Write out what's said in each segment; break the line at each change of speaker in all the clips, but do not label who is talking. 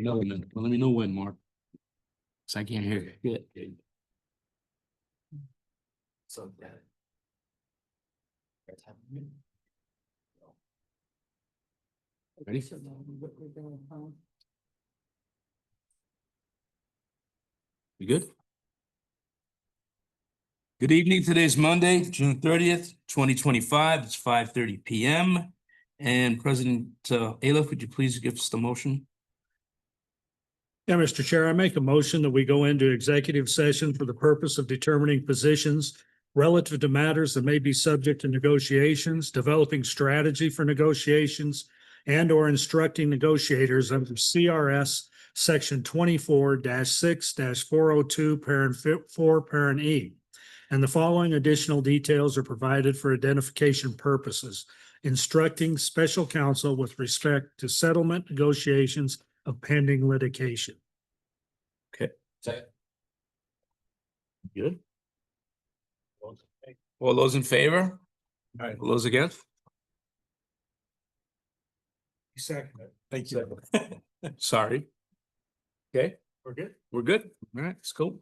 Let me know when, Mark. So I can't hear you.
So that.
Ready? You good? Good evening. Today's Monday, June 30th, 2025. It's 5:30 PM. And President Aliff, would you please give us the motion?
Yeah, Mr. Chair, I make a motion that we go into executive session for the purpose of determining positions relative to matters that may be subject to negotiations, developing strategy for negotiations, and or instructing negotiators under CRS Section 24-6-402, parent 4, parent E. And the following additional details are provided for identification purposes. Instructing special counsel with respect to settlement negotiations of pending litigation.
Second.
Good. All those in favor?
Aye.
All those against?
Second. Thank you.
Sorry. Okay,
We're good.
we're good. All right, let's go.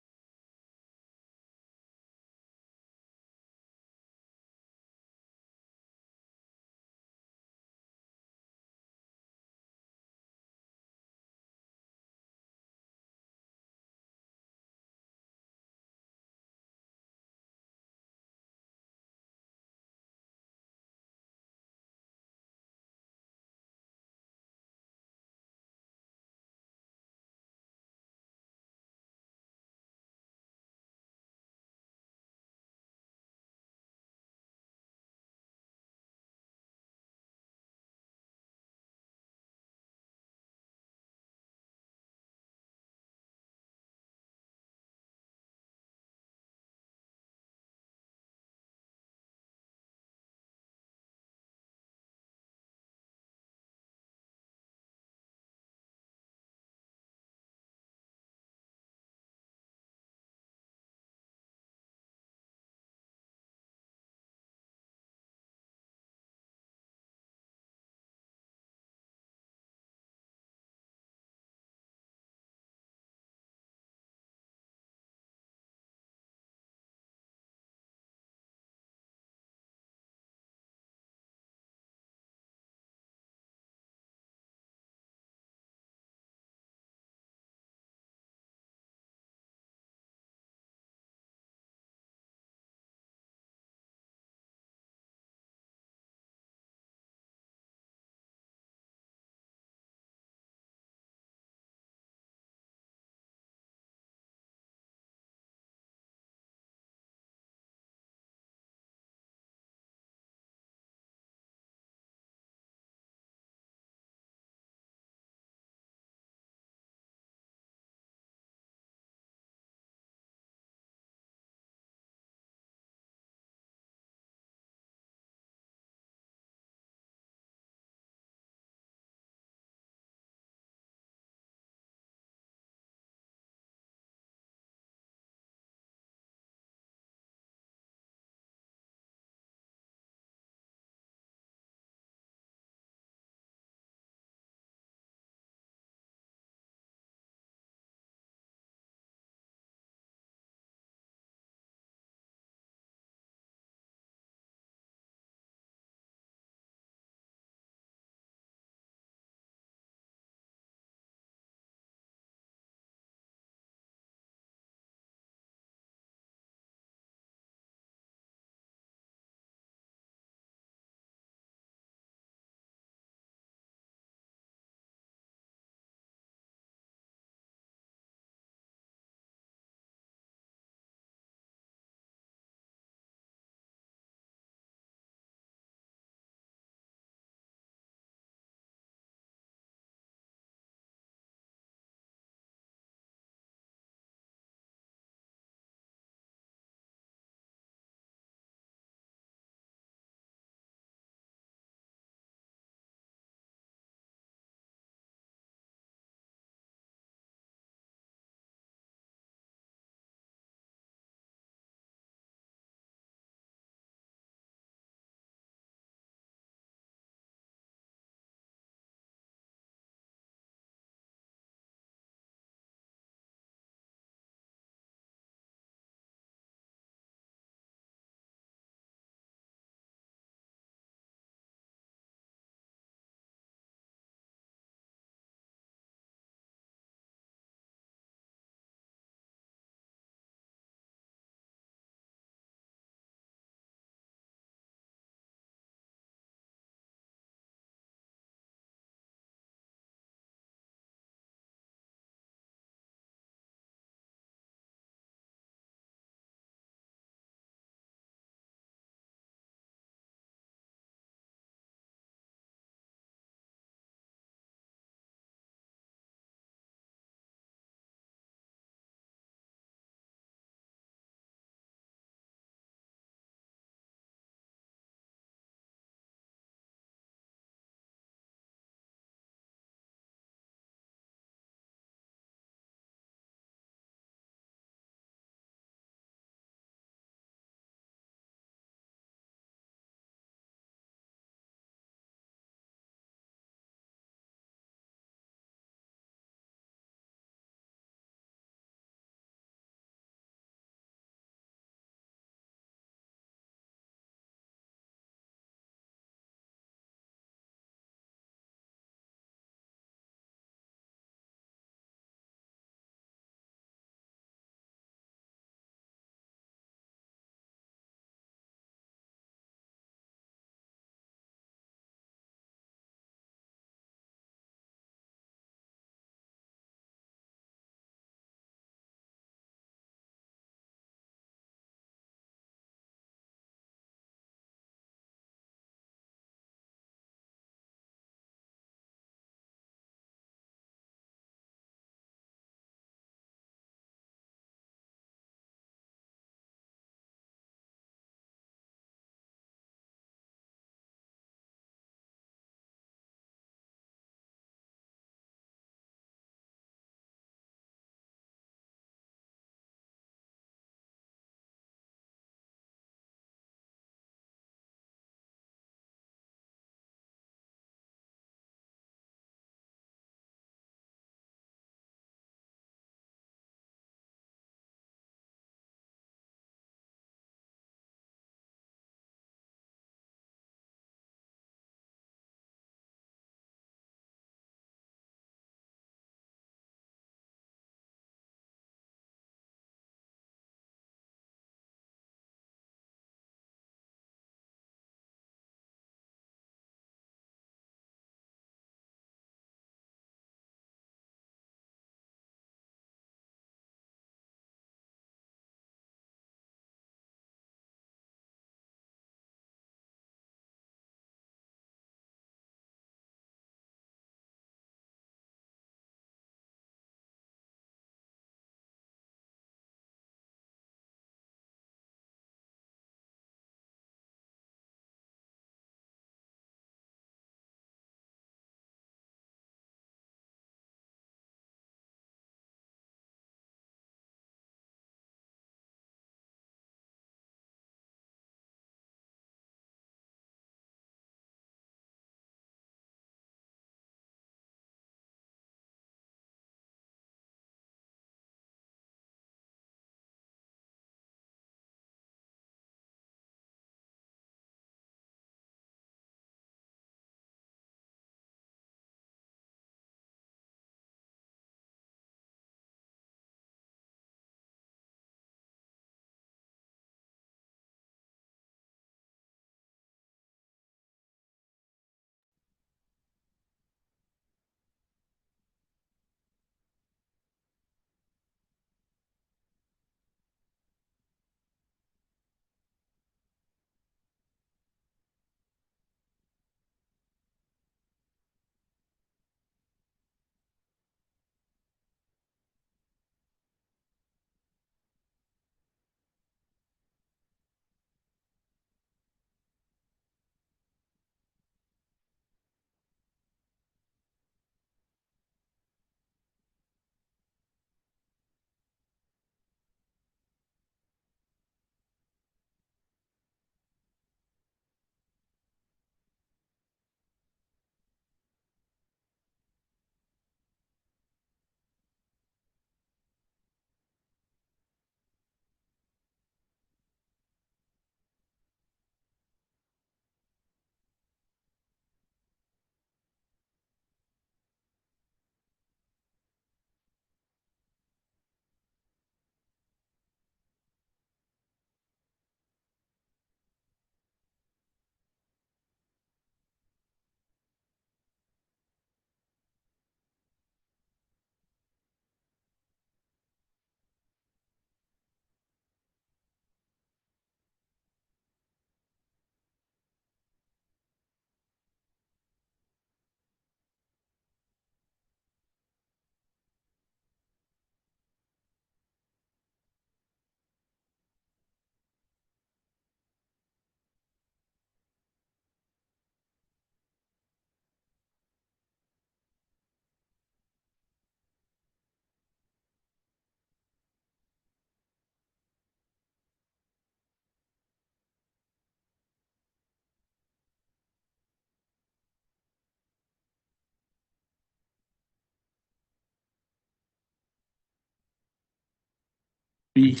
Okay,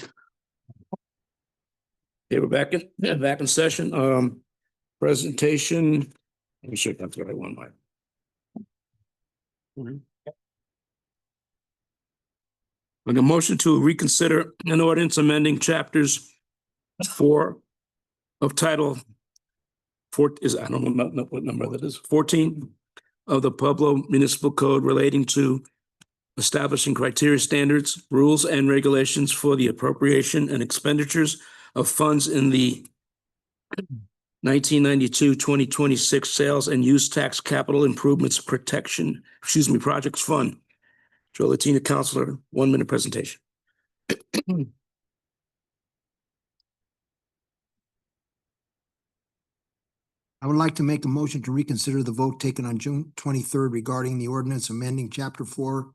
we're back in session. Presentation. Let me check that's what I want. Like a motion to reconsider an ordinance amending chapters 4 of title 4 is, I don't know what number that is, 14 of the Pueblo Municipal Code relating to establishing criteria, standards, rules, and regulations for the appropriation and expenditures of funds in the 1992-2026 Sales and Use Tax Capital Improvements Projects Fund. Joe Latino, Counselor, 1 minute presentation.
I would like to make a motion to reconsider the vote taken on June 23rd regarding the ordinance amending Chapter 4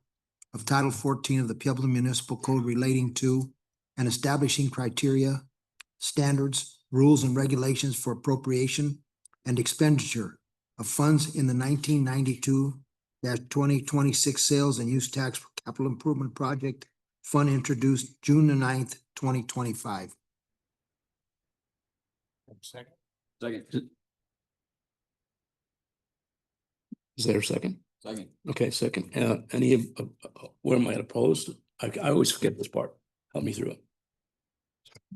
of Title 14 of the Pueblo Municipal Code relating to and establishing criteria, standards, rules, and regulations for appropriation and expenditure of funds in the 1992-2026 Sales and Use Tax Capital Improvement Project Fund introduced June 9th, 2025.
Second.
Is there a second?
Second.
Okay, second. Any where am I opposed? I always forget this part. Help me through it.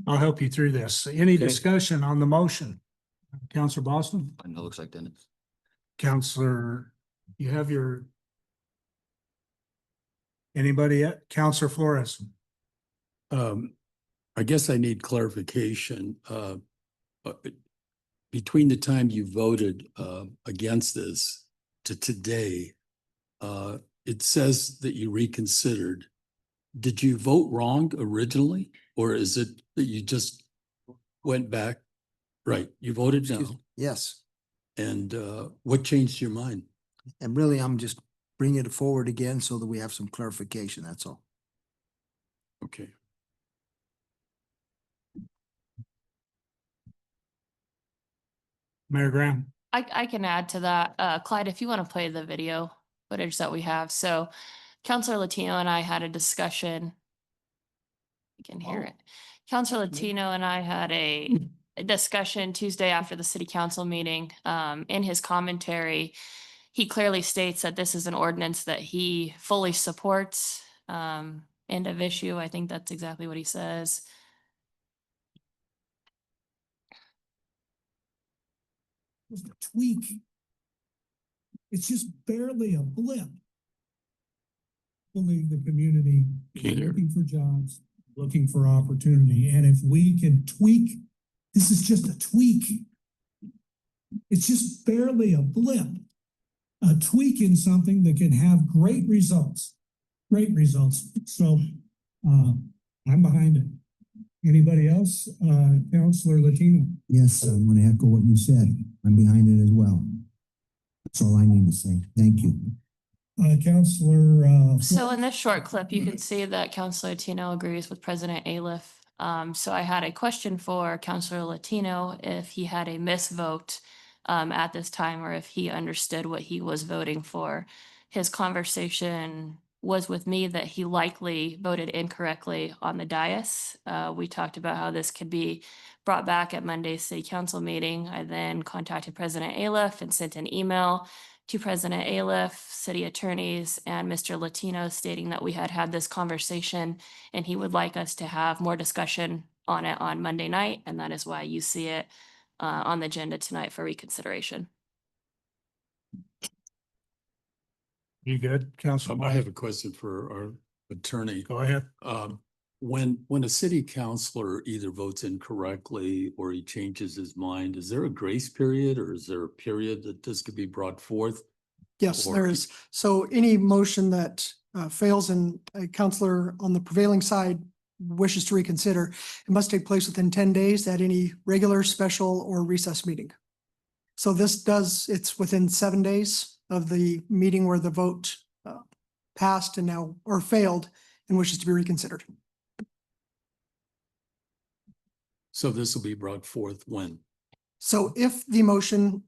I'll help you through this. Any
Okay.
discussion on the motion? Counselor Boston?
I know, looks like Dennis.
Counselor, you have your. Anybody yet? Counselor Flores?
I guess I need clarification. Between the time you voted against this to today, it says that you reconsidered. Did you vote wrong originally, or is it that you just went back? Right, you voted no.
Yes,
And what changed your mind?
and really, I'm just bringing it forward again so that we have some clarification, that's all.
Okay.
Mayor Graham?
I can add to that. Clyde, if you want to play the video footage that we have. So Counselor Latino and I had a discussion. You can hear it. Counselor Latino and I had a discussion Tuesday after the city council meeting. In his commentary, he clearly states that this is an ordinance that he fully supports. End of issue. I think that's exactly what he says.
Was a tweak. It's just barely a blip. Only the community is
Can't hear.
looking for jobs, looking for opportunity, and if we can tweak, this is just a tweak. It's just barely a blip. A tweak in something that can have great results. Great results. So I'm behind it. Anybody else? Counselor Latino.
Yes, I'm going to echo what you said. I'm behind it as well. That's all I need to say. Thank you.
Counselor.
So in this short clip, you can see that Counselor Latino agrees with President Aliff. So I had a question for Counselor Latino if he had a misvote at this time or if he understood what he was voting for. His conversation was with me that he likely voted incorrectly on the dais. We talked about how this could be brought back at Monday's city council meeting. I then contacted President Aliff and sent an email to President Aliff, city attorneys, and Mr. Latino stating that we had had this conversation and he would like us to have more discussion on it on Monday night. And that is why you see it on the agenda tonight for reconsideration.
You good, Counselor?
I have a question for our attorney.
Go ahead.
When a city councilor either votes incorrectly or he changes his mind, is there a grace period or is there a period that this could be brought forth?
Yes,
Or-
there is. So any motion that fails and a counselor on the prevailing side wishes to reconsider, it must take place within 10 days at any regular, special, or recess meeting. So it's within 7 days of the meeting where the vote passed and now, or failed and wishes to be reconsidered.
So this will be brought forth when?
So if the motion,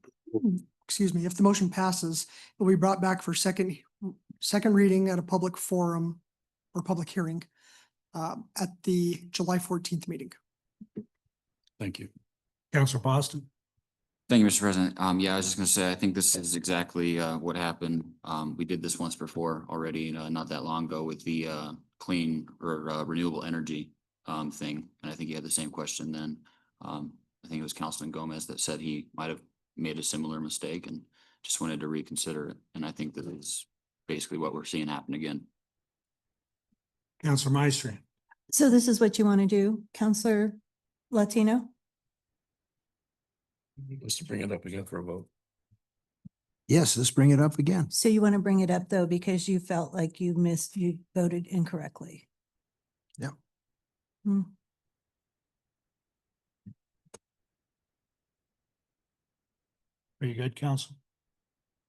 if the motion passes, it will be brought back for second reading at a public forum or public hearing. at the July 14th meeting.
Thank you.
Counselor Boston?
Thank you, Mr. President. Yeah, I was just gonna say, I think this is exactly what happened. We did this once before already, not that long ago with the clean or renewable energy thing. And I think you had the same question then. I think it was Councilman Gomez that said he might have made a similar mistake and just wanted to reconsider it. And I think that is basically what we're seeing happen again.
Counselor Maestri?
So this is what you want to do, Counselor Latino?
Just to bring it up again for a vote.
Yes, let's bring it up again.
So you want to bring it up though, because you felt like you voted incorrectly.
Yep.
Hmm.
Are you good, Counsel?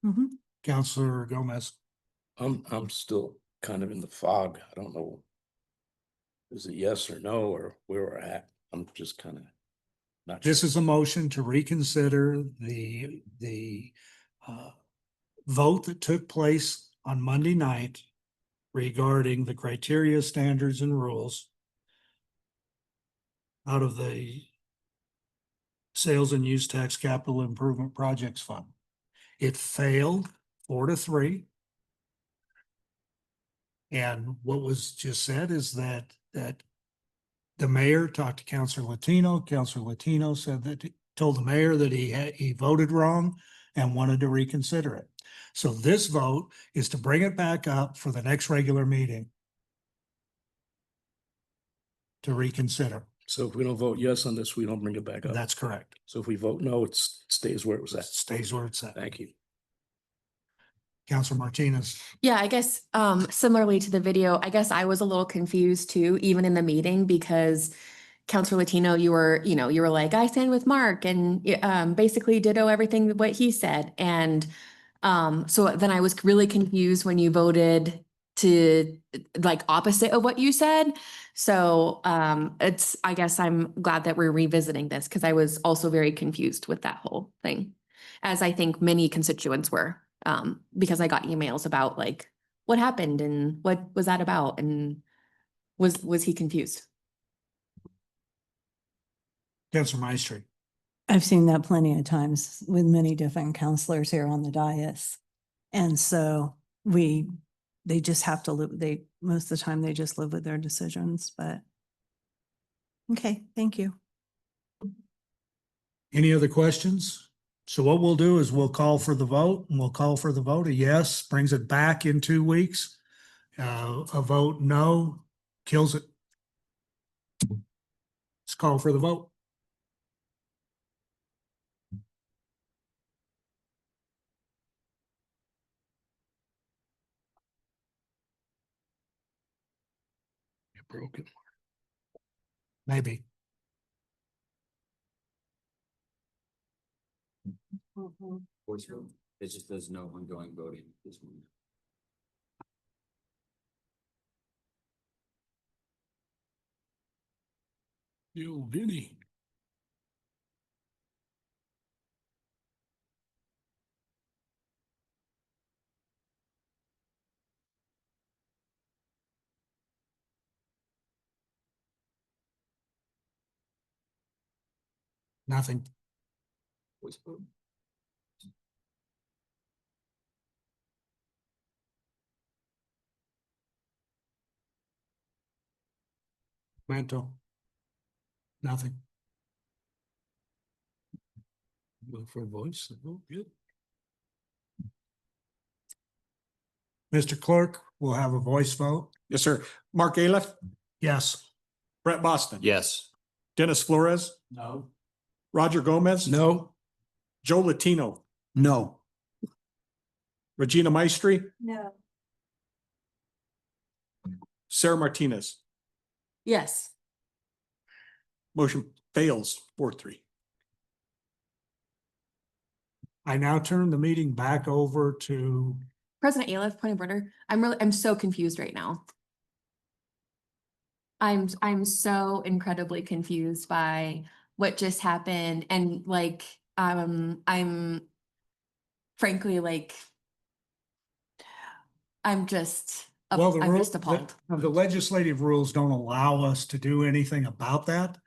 Mhm.
Counselor Gomez?
I'm still kind of in the fog. I don't know. Is it yes or no, or where we're at? I'm just kind of not sure.
This is a motion to reconsider the vote that took place on Monday night regarding the criteria, standards, and rules out of the Sales and Use Tax Capital Improvement Projects Fund. It failed 4-3. And what was just said is that the mayor talked to Councilor Latino. Councilor Latino said that, told the mayor that he voted wrong and wanted to reconsider it. So this vote is to bring it back up for the next regular meeting to reconsider.
So if we don't vote yes on this, we don't bring it back up.
That's correct.
So if we vote no, it stays where it was
It
at.
stays where it's at.
Thank you.
Councilor Martinez?
Yeah, I guess similarly to the video, I guess I was a little confused too, even in the meeting, because Councilor Latino, you were like, I stand with Mark, and basically ditto everything what he said. And so then I was really confused when you voted to like opposite of what you said. So I guess I'm glad that we're revisiting this, because I was also very confused with that whole thing, as I think many constituents were. Because I got emails about like what happened and what was that about, and was he confused?
Councilor Maestri?
I've seen that plenty of times with many different counselors here on the dais. And so they just have to live, most of the time they just live with their decisions, but. Okay, thank you.
Any other questions? So what we'll do is we'll call for the vote, and we'll call for the vote. A yes brings it back in 2 weeks. A vote no kills it. Let's call for the vote.
You're broken.
Maybe.
Voice vote. It just does no ongoing voting this morning.
You, Vinny.
Nothing.
Voice vote.
Manto. Nothing.
Go for a voice. Vote, good.
Mr. Clerk, we'll have a voice vote.
Yes, sir. Mark Aliff,
Yes.
Brett Boston.
Yes.
Dennis Flores,
No.
Roger Gomez.
No.
Joe Latino,
No.
Regina Maestri,
No.
Sarah Martinez.
Yes.
Motion fails 4-3.
I now turn the meeting back over to,
President Aliff, point of order. I'm so confused right now. I'm so incredibly confused by what just happened, and like I'm frankly like I'm just
Well, the
I'm
rule,
just appalled.
the legislative rules don't allow us to do anything about that.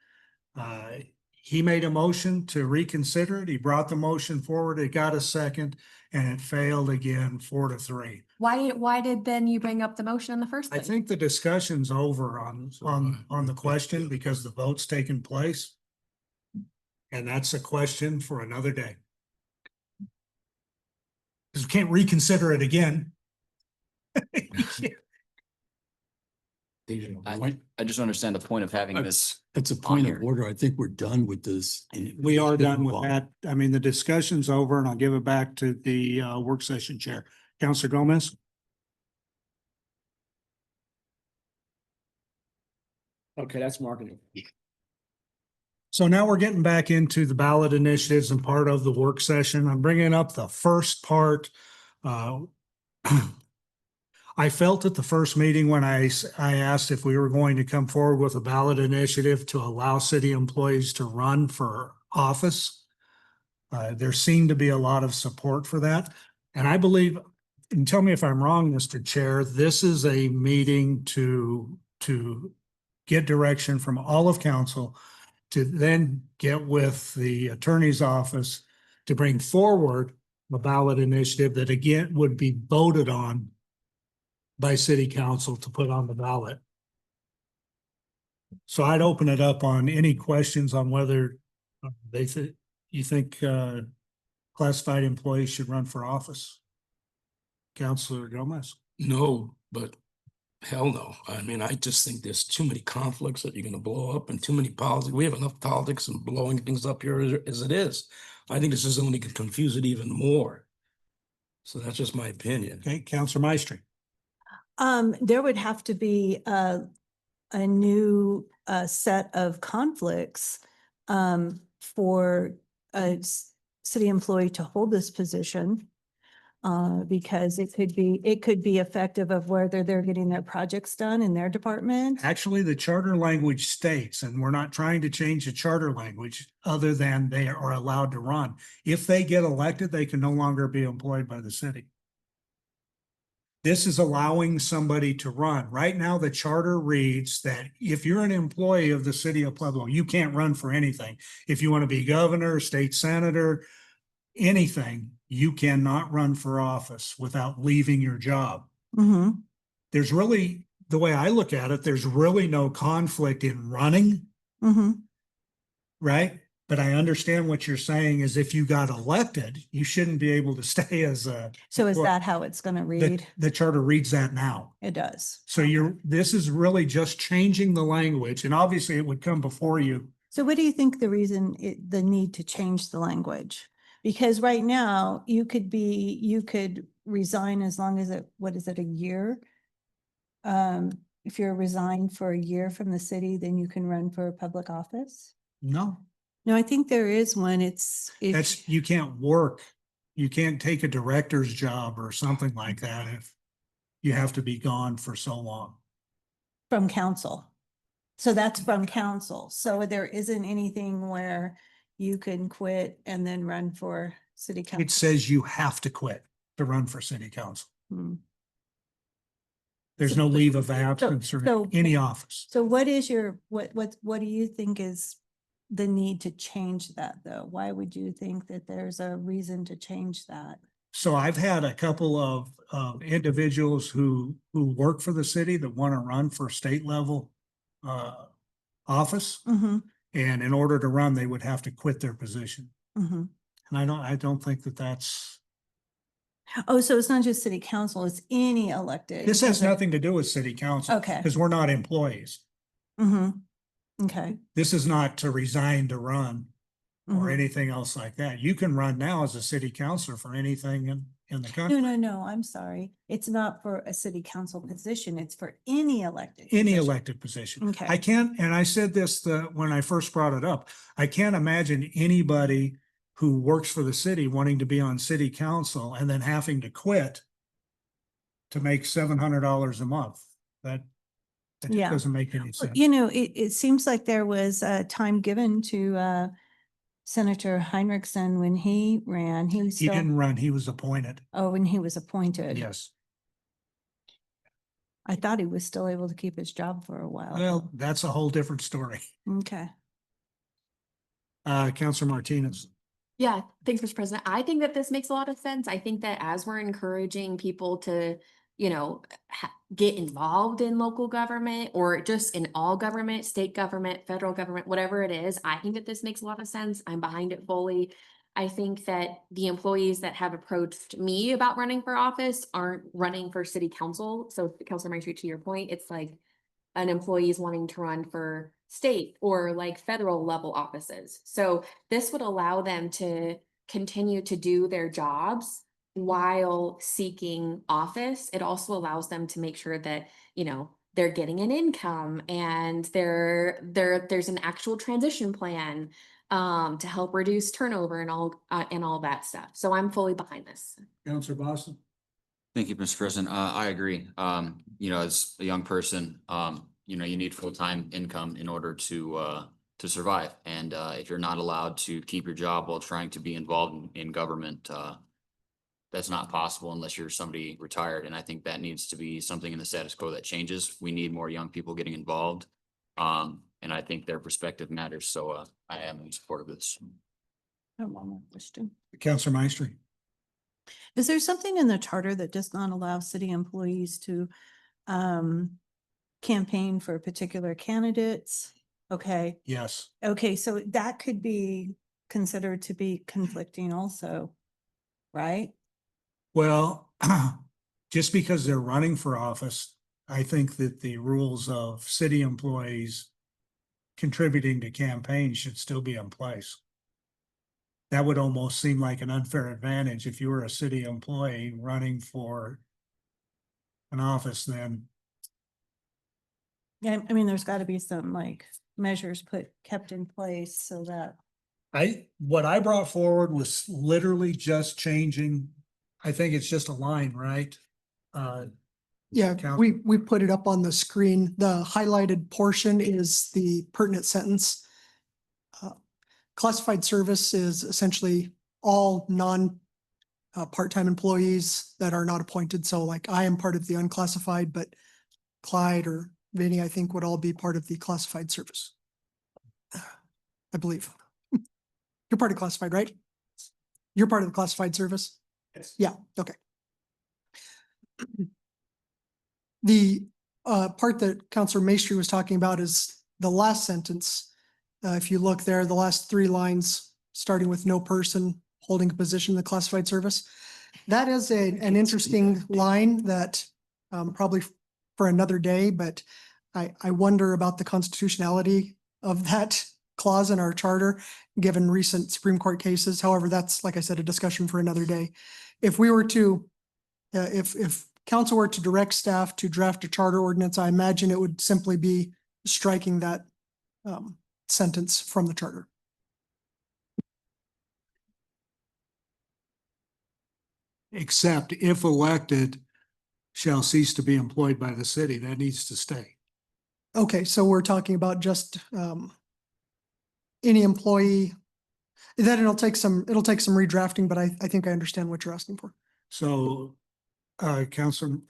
He made a motion to reconsider it. He brought the motion forward. It got a second and it failed again 4-3.
Why did then you bring up the motion in the first
I
place?
think the discussion's over on the question because the vote's taken place. And that's a question for another day. Because we can't reconsider it again.
I just understand the point of having this.
It's a point of
here.
order. I think we're done with this.
We are done
Move
with
on.
that. I mean, the discussion's over and I'll give it back to the work session chair. Counselor Gomez?
Okay, that's marketing.
So now we're getting back into the ballot initiatives and part of the work session. I'm bringing up the first part. I felt at the first meeting when I asked if we were going to come forward with a ballot initiative to allow city employees to run for office. There seemed to be a lot of support for that. And I believe, and tell me if I'm wrong, Mr. Chair, this is a meeting to get direction from all of council to then get with the attorney's office to bring forward a ballot initiative that again would be voted on by city council to put on the ballot. So I'd open it up on any questions on whether you think classified employees should run for office. Counselor Gomez.
No, but hell no. I mean, I just think there's too many conflicts that you're gonna blow up and too many politics. We have enough politics and blowing things up here as it is. I think this is only gonna confuse it even more. So that's just my opinion.
Okay, Counselor Maestri.
There would have to be a new set of conflicts for a city employee to hold this position. Because it could be effective of whether they're getting their projects done in their department.
Actually, the charter language states, and we're not trying to change the charter language other than they are allowed to run. If they get elected, they can no longer be employed by the city. This is allowing somebody to run. Right now, the charter reads that if you're an employee of the city of Pueblo, you can't run for anything. If you want to be governor, state senator, anything, you cannot run for office without leaving your job.
Mm-hmm.
There's really, the way I look at it, there's really no conflict in running,
Mm-hmm.
right? But I understand what you're saying is if you got elected, you shouldn't be able to stay as a.
So is
Well,
that how it's gonna
The,
read?
the charter reads that now.
It does.
So this is really just changing the language and obviously it would come before you.
So what do you think the the need to change the language? Because right now you could resign as long as a year? If you're resigned for a year from the city, then you can run for public office?
No,
No, I think there is one.
you can't work. You can't take a director's job or something like that if you have to be gone for so long.
From council. So that's from council. So there isn't anything where you can quit and then run for city council.
It says you have to quit to run for city council.
Hmm.
There's no leave of absence or
so-
any office.
So what is what do you think is the need to change that though? Why would you think that there's a reason to change that?
So I've had a couple of individuals who work for the city that want to run for state level office.
Mm-hmm,
And in order to run, they would have to quit their position.
mm-hmm.
And I don't think that that's,
Oh, so it's not just city council, it's any elected.
this has nothing to do with city council.
Okay.
Because we're not employees.
Mm-hmm. Okay.
This is not to resign to run or
Mhm.
anything else like that. You can run now as a city councilor for anything in the country.
No, I'm sorry. It's not for a city council position. It's for any elected.
Any
position.
elected position.
Okay.
I can't, and I said this when I first brought it up, I can't imagine anybody who works for the city wanting to be on city council and then having to quit to make $700 a month. That just
Yeah.
doesn't make any
Well,
sense.
you know, it seems like there was time given to Senator Heinrichsen when he ran. He
He
still,
didn't run, he was appointed.
when he was appointed.
Yes.
I thought he was still able to keep his job for a while.
Well, that's a whole different story.
Okay.
Counselor Martinez.
Yeah, thanks, Mr. President. I think that this makes a lot of sense. I think that as we're encouraging people to, get involved in local government or just in all government, state government, federal government, whatever it is, I think that this makes a lot of sense. I'm behind it fully. I think that the employees that have approached me about running for office aren't running for city council. So Councilor Maestri, to your point, it's like an employee is wanting to run for state or like federal level offices. So this would allow them to continue to do their jobs while seeking office. It also allows them to make sure that, they're getting an income and there's an actual transition plan to help reduce turnover and all that stuff. So I'm fully behind this.
Counselor Boston.
Thank you, Mr. President. I agree. As a young person, you need full-time income in order to survive. And if you're not allowed to keep your job while trying to be involved in government, that's not possible unless you're somebody retired. And I think that needs to be something in the status quo that changes. We need more young people getting involved. And I think their perspective matters. So I am in support of this.
I have one more question.
Counselor Maestri.
Is there something in the charter that does not allow city employees to campaign for particular candidates? Okay,
Yes.
okay, so that could be considered to be conflicting also, right?
Well, just because they're running for office, I think that the rules of city employees contributing to campaigns should still be in place. That would almost seem like an unfair advantage if you were a city employee running for an office, then.
Yeah, I mean, there's got to be some like measures kept in place so that.
What I brought forward was literally just changing, I think it's just a line, right?
Yeah,
Count-
we put it up on the screen. The highlighted portion is the pertinent sentence. Classified service is essentially all part-time employees that are not appointed. So like I am part of the unclassified, but Clyde or Vinny, I think would all be part of the classified service. I believe. You're part of classified, right? You're part of the classified service?
Yes.
Yeah, okay. The part that Counselor Maestri was talking about is the last sentence. If you look there, the last 3 lines, starting with no person holding a position in the classified service. That is an interesting line that probably for another day, but I wonder about the constitutionality of that clause in our charter, given recent Supreme Court cases. However, that's, like I said, a discussion for another day. If we were to, if council were to direct staff to draft a charter ordinance, I imagine it would simply be striking that sentence from the charter.
Except if elected, shall cease to be employed by the city. That needs to stay.
Okay, so we're talking about just any employee. Then it'll take some redrafting, but I think I understand what you're asking for.
So, Counselor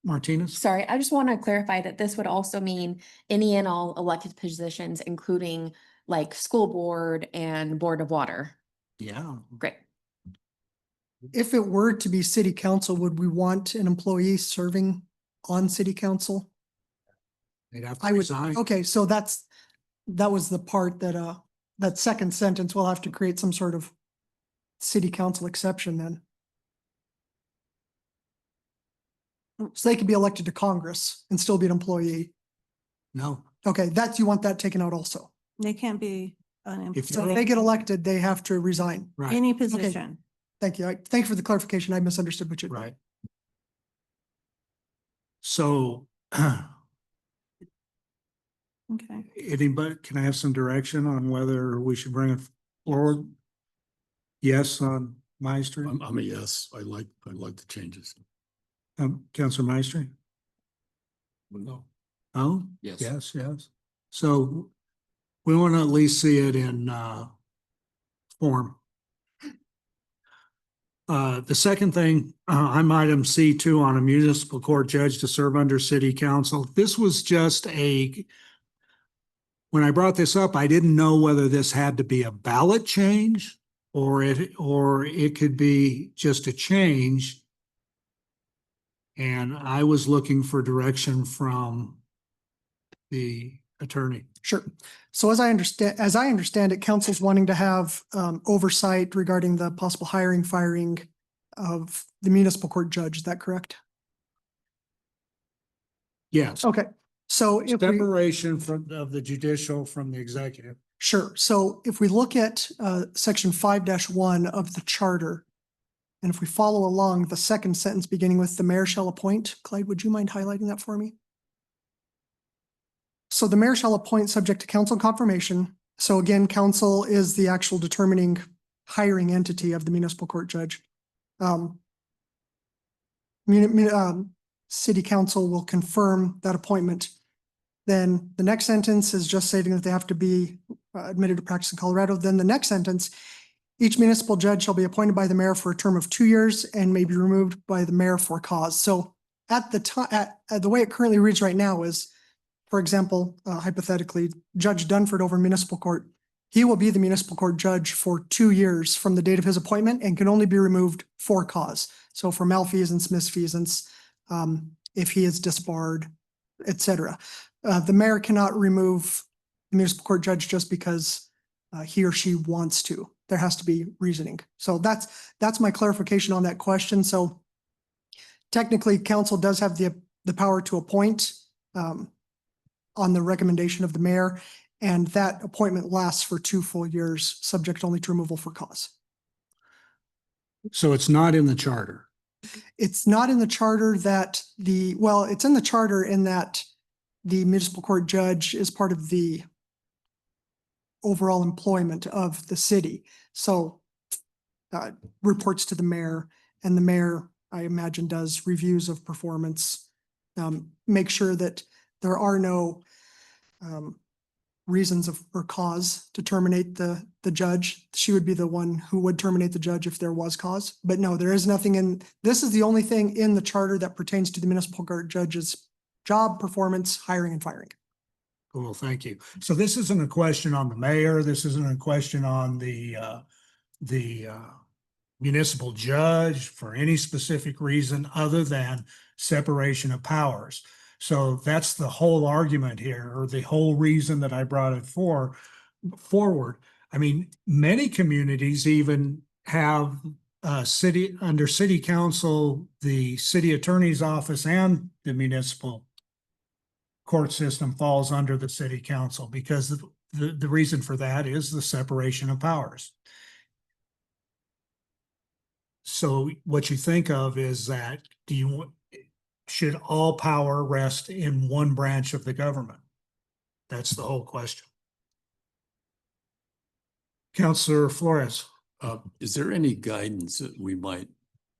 Martinez?
Sorry, I just want to clarify that this would also mean any and all elected positions, including like school board and board of water.
Yeah.
Great.
If it were to be city council, would we want an employee serving on city council?
They'd have to
I would,
resign.
okay, so that was the part that, that second sentence, we'll have to create some sort of city council exception then. So they could be elected to Congress and still be an employee.
No.
Okay, you want that taken out also.
They can't be
If
So
unemployed,
if they get elected, they have to resign.
Right,
any position.
Thank you. Thank you for the clarification. I misunderstood what you.
right. So,
Okay.
anybody, can I have some direction on whether we should bring it forward? Yes, on Maestri?
I'm a yes. I like the changes.
Counselor Maestri?
No.
Oh,
Yes.
yes. So we want to at least see it in form.
The second thing, I'm item C2 on a municipal court judge to serve under city council. This was just when I brought this up, I didn't know whether this had to be a ballot change or it could be just a change. And I was looking for direction from the attorney.
Sure. So as I understand it, council's wanting to have oversight regarding the possible hiring, firing of the municipal court judge. Is that correct?
Yes.
Okay. So if we,
Separation of the judicial from the executive.
sure. So if we look at section 5-1 of the charter, and if we follow along the second sentence beginning with the mayor shall appoint, Clyde, would you mind highlighting that for me? So the mayor shall appoint subject to council confirmation. So again, council is the actual determining hiring entity of the municipal court judge. City council will confirm that appointment. Then the next sentence is just stating that they have to be admitted to practice in Colorado. Then the next sentence, each municipal judge shall be appointed by the mayor for a term of 2 years and may be removed by the mayor for cause. So at the time, the way it currently reads right now is, for example, hypothetically, Judge Dunford over municipal court, he will be the municipal court judge for 2 years from the date of his appointment and can only be removed for cause. So for malfeasance, misfeasance, if he is disbarred, et cetera. The mayor cannot remove the municipal court judge just because he or she wants to. There has to be reasoning. So that's my clarification on that question. So technically, council does have the power to appoint on the recommendation of the mayor, and that appointment lasts for 2 full years, subject only to removal for cause.
So it's not in the charter.
It's not in the charter that it's in the charter in that the municipal court judge is part of the overall employment of the city. So reports to the mayor, and the mayor, I imagine, does reviews of performance, make sure that there are no reasons or cause to terminate the judge. She would be the one who would terminate the judge if there was cause. But no, there is nothing this is the only thing in the charter that pertains to the municipal court judge's job, performance, hiring, and firing.
Cool, thank you. So this isn't a question on the mayor. This isn't a question on the municipal judge for any specific reason other than separation of powers. So that's the whole argument here, or the whole reason that I brought it forward. I mean, many communities even have under city council, the city attorney's office and the municipal court system falls under the city council, because the reason for that is the separation of powers. So what you think of is that should all power rest in one branch of the government? That's the whole question. Councilor Flores.
Is there any guidance that we might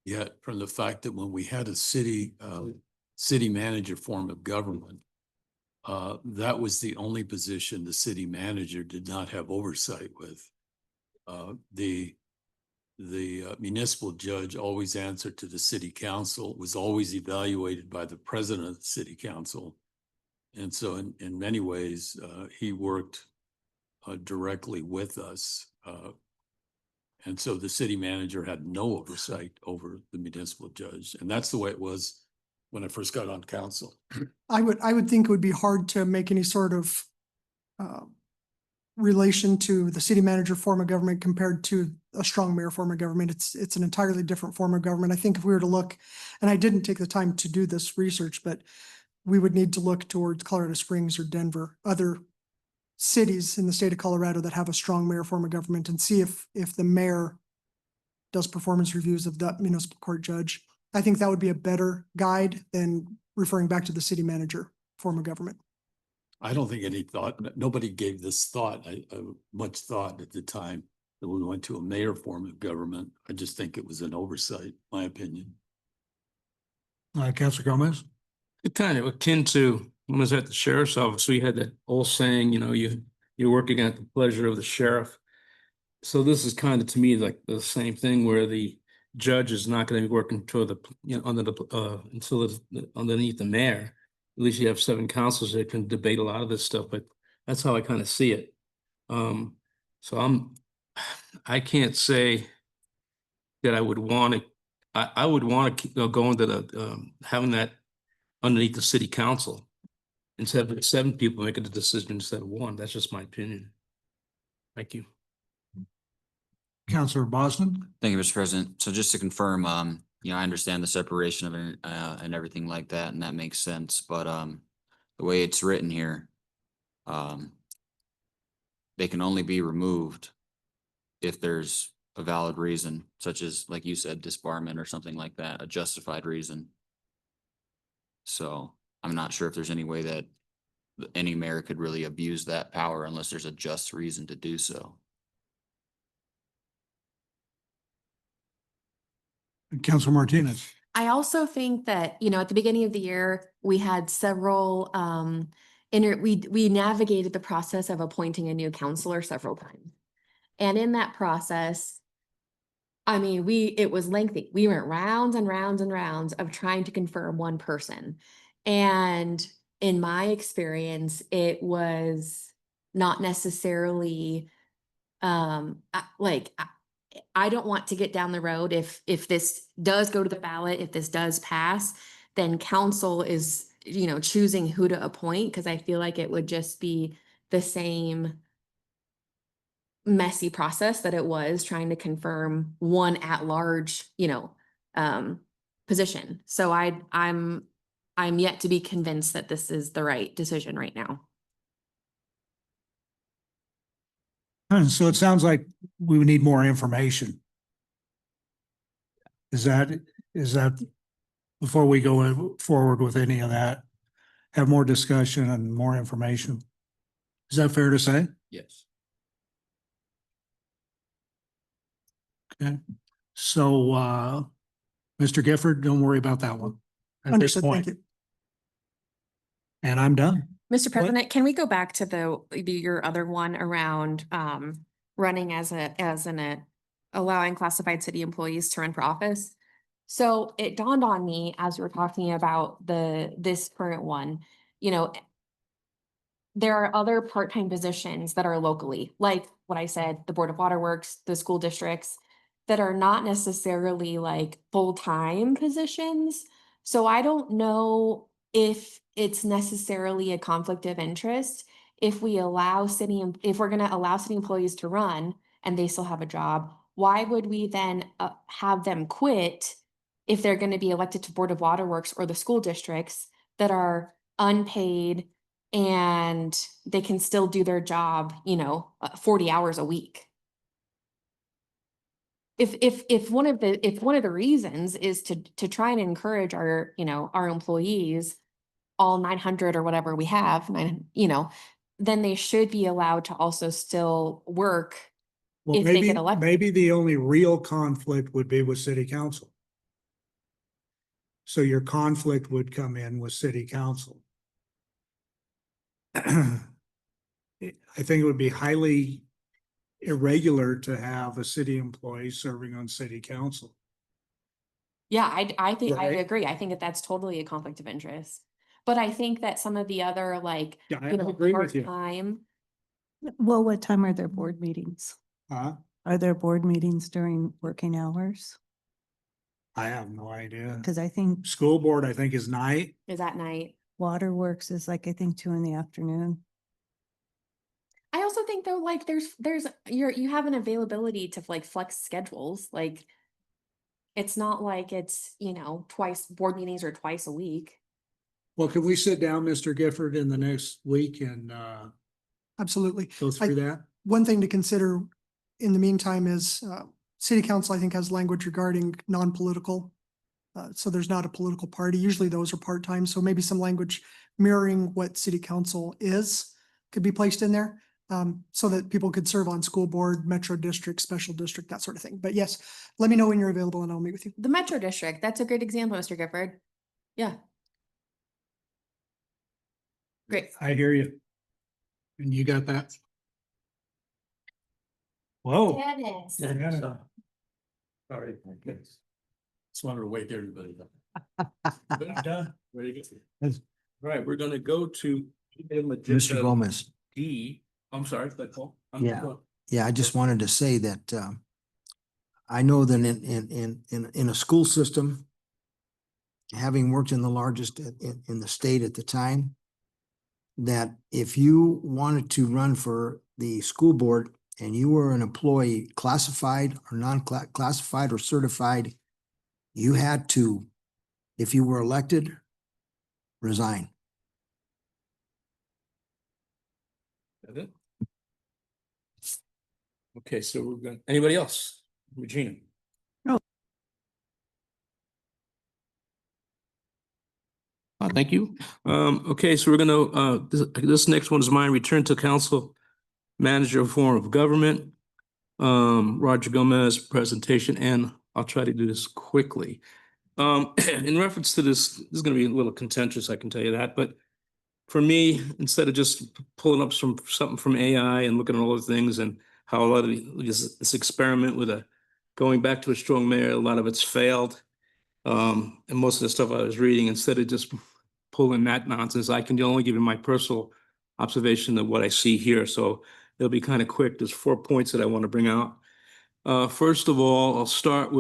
get from the fact that when we had a city manager form of government, that was the only position the city manager did not have oversight with? The municipal judge always answered to the city council, was always evaluated by the president of the city council. And so in many ways, he worked directly with us. And so the city manager had no oversight over the municipal judge. And that's the way it was when I first got on council.
I would think it would be hard to make any sort of relation to the city manager form of government compared to a strong mayor form of government. It's an entirely different form of government. I think if we were to look, and I didn't take the time to do this research, but we would need to look towards Colorado Springs or Denver, other cities in the state of Colorado that have a strong mayor form of government, and see if the mayor does performance reviews of that municipal court judge. I think that would be a better guide than referring back to the city manager form of government.
I don't think nobody gave this thought, much thought at the time that we went to a mayor form of government. I just think it was an oversight, my opinion.
Councilor Gomez.
It's kind of akin to when I was at the sheriff's office. We had that old saying, you're working at the pleasure of the sheriff. So this is kind of, to me, like the same thing where the judge is not gonna be working to the, under the, until it's underneath the mayor. At least you have 7 councils that can debate a lot of this stuff, but that's how I kind of see it. So I can't say that I would want to, I would want to go into the, having that underneath the city council. Instead of 7 people making the decision instead of 1. That's just my opinion. Thank you.
Counselor Bosman?
Thank you, Mr. President. So just to confirm, you know, I understand the separation of it, and everything like that, and that makes sense, but, the way it's written here, they can only be removed if there's a valid reason, such as, like you said, disbarment or something like that, a justified reason. So I'm not sure if there's any way that any mayor could really abuse that power unless there's a just reason to do so.
Counselor Martinez?
I also think that, you know, at the beginning of the year, we had several, we navigated the process of appointing a new counselor several times. And in that process, I mean, it was lengthy. We went rounds and rounds and rounds of trying to confirm one person. And in my experience, it was not necessarily, I don't want to get down the road if this does go to the ballot, if this does pass, then council is, you know, choosing who to appoint, because I feel like it would just be the same messy process that it was trying to confirm one at-large, you know, position. So I'm yet to be convinced that this is the right decision right now.
So it sounds like we would need more information. Is that, before we go forward with any of that, have more discussion and more information? Is that fair to say?
Yes.
Okay, so, Mr. Gifford, don't worry about that one. At this
Understood,
point.
thank you.
And I'm done.
Mr. President, can we go back to your other one around running as allowing classified city employees to run for office? So it dawned on me as we were talking about this current one, you know, there are other part-time positions that are locally, like what I said, the Board of Waterworks, the school districts, that are not necessarily like full-time positions. So I don't know if it's necessarily a conflict of interest if we're gonna allow city employees to run and they still have a job. Why would we then have them quit if they're gonna be elected to Board of Waterworks or the school districts that are unpaid and they can still do their job, you know, 40 hours a week? If one of the reasons is to try and encourage our, you know, our employees, all 900 or whatever we have, you know, then they should be allowed to also still work
Well,
if they get elected.
maybe the only real conflict would be with city council. So your conflict would come in with city council. I think it would be highly irregular to have a city employee serving on city council.
Yeah, I think I
Right.
agree. I think that that's totally a conflict of interest. But I think that some of the other like,
Yeah, I
you know,
agree with you.
part-time,
Well, what time are their board meetings?
Huh?
Are there board meetings during working hours?
I have no idea.
Because I think
School board, I think, is night.
is at night.
Waterworks is like, I think 2 p.m.
I also think though, like you have an availability to like flex schedules. Like it's not like it's, you know, board meetings are twice a week.
Well, can we sit down, Mr. Gifford, in the next week and
Absolutely.
go through that?
One thing to consider in the meantime is city council, I think, has language regarding non-political. So there's not a political party. Usually those are part-time. So maybe some language mirroring what city council is could be placed in there. So that people could serve on school board, metro district, special district, that sort of thing. But yes, let me know when you're available and I'll meet with you.
The Metro District, that's a great example, Mr. Gifford. Yeah. Great.
I hear you. And you got that? Whoa.
Dennis.
Yeah.
Sorry.
Just wanted to wake everybody up.
Done.
Ready to go? All right, we're gonna go to.
Mr. Gomez.
D, I'm sorry, that's all.
Yeah. Yeah, I just wanted to say that I know that in a school system, having worked in the largest in the state at the time, that if you wanted to run for the school board and you were an employee classified or non-classified or certified, you had to, if you were elected, resign.
That's it? Okay, so we're going, anybody else? Regina?
No.
Thank you. Okay, so we're gonna, this next one is mine, return to council manager form of government. Roger Gomez presentation, and I'll try to do this quickly. In reference to this is gonna be a little contentious, I can tell you that, but for me, instead of just pulling up something from AI and looking at all the things and how a lot of this experiment with going back to a strong mayor, a lot of it's failed. And most of the stuff I was reading, instead of just pulling that nonsense, I can only give you my personal observation of what I see here. So it'll be kind of quick. There's 4 points that I want to bring out. First of all, I'll start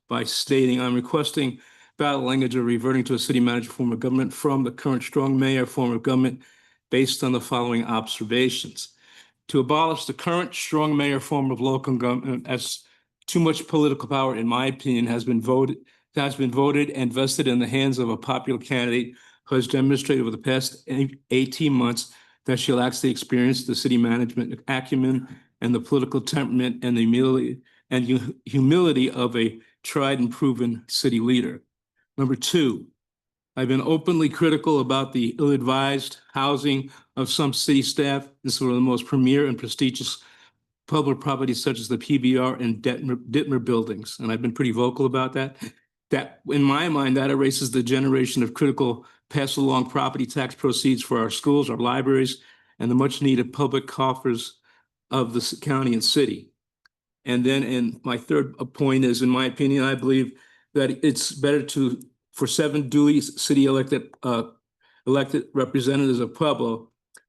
by stating I'm requesting ballot language of reverting to a city manager form of government from the current strong mayor form of government based on the following observations. To abolish the current strong mayor form of local government, as too much political power, in my opinion, has been voted and vested in the hands of a popular candidate who has demonstrated over the past 18 months that she lacks the experience, the city management acumen, and the political temperament and the humility of a tried and proven city leader. Number two, I've been openly critical about the ill-advised housing of some city staff. This is one of the most premier and prestigious public properties such as the PBR and Dittmer buildings. And I've been pretty vocal about that. That, in my mind, that erases the generation of critical pass-along property tax proceeds for our schools, our libraries, and the much-needed public coffers of the county and city. And then in my third point is, in my opinion, I believe that it's better for 7 duly city elected representatives of Pueblo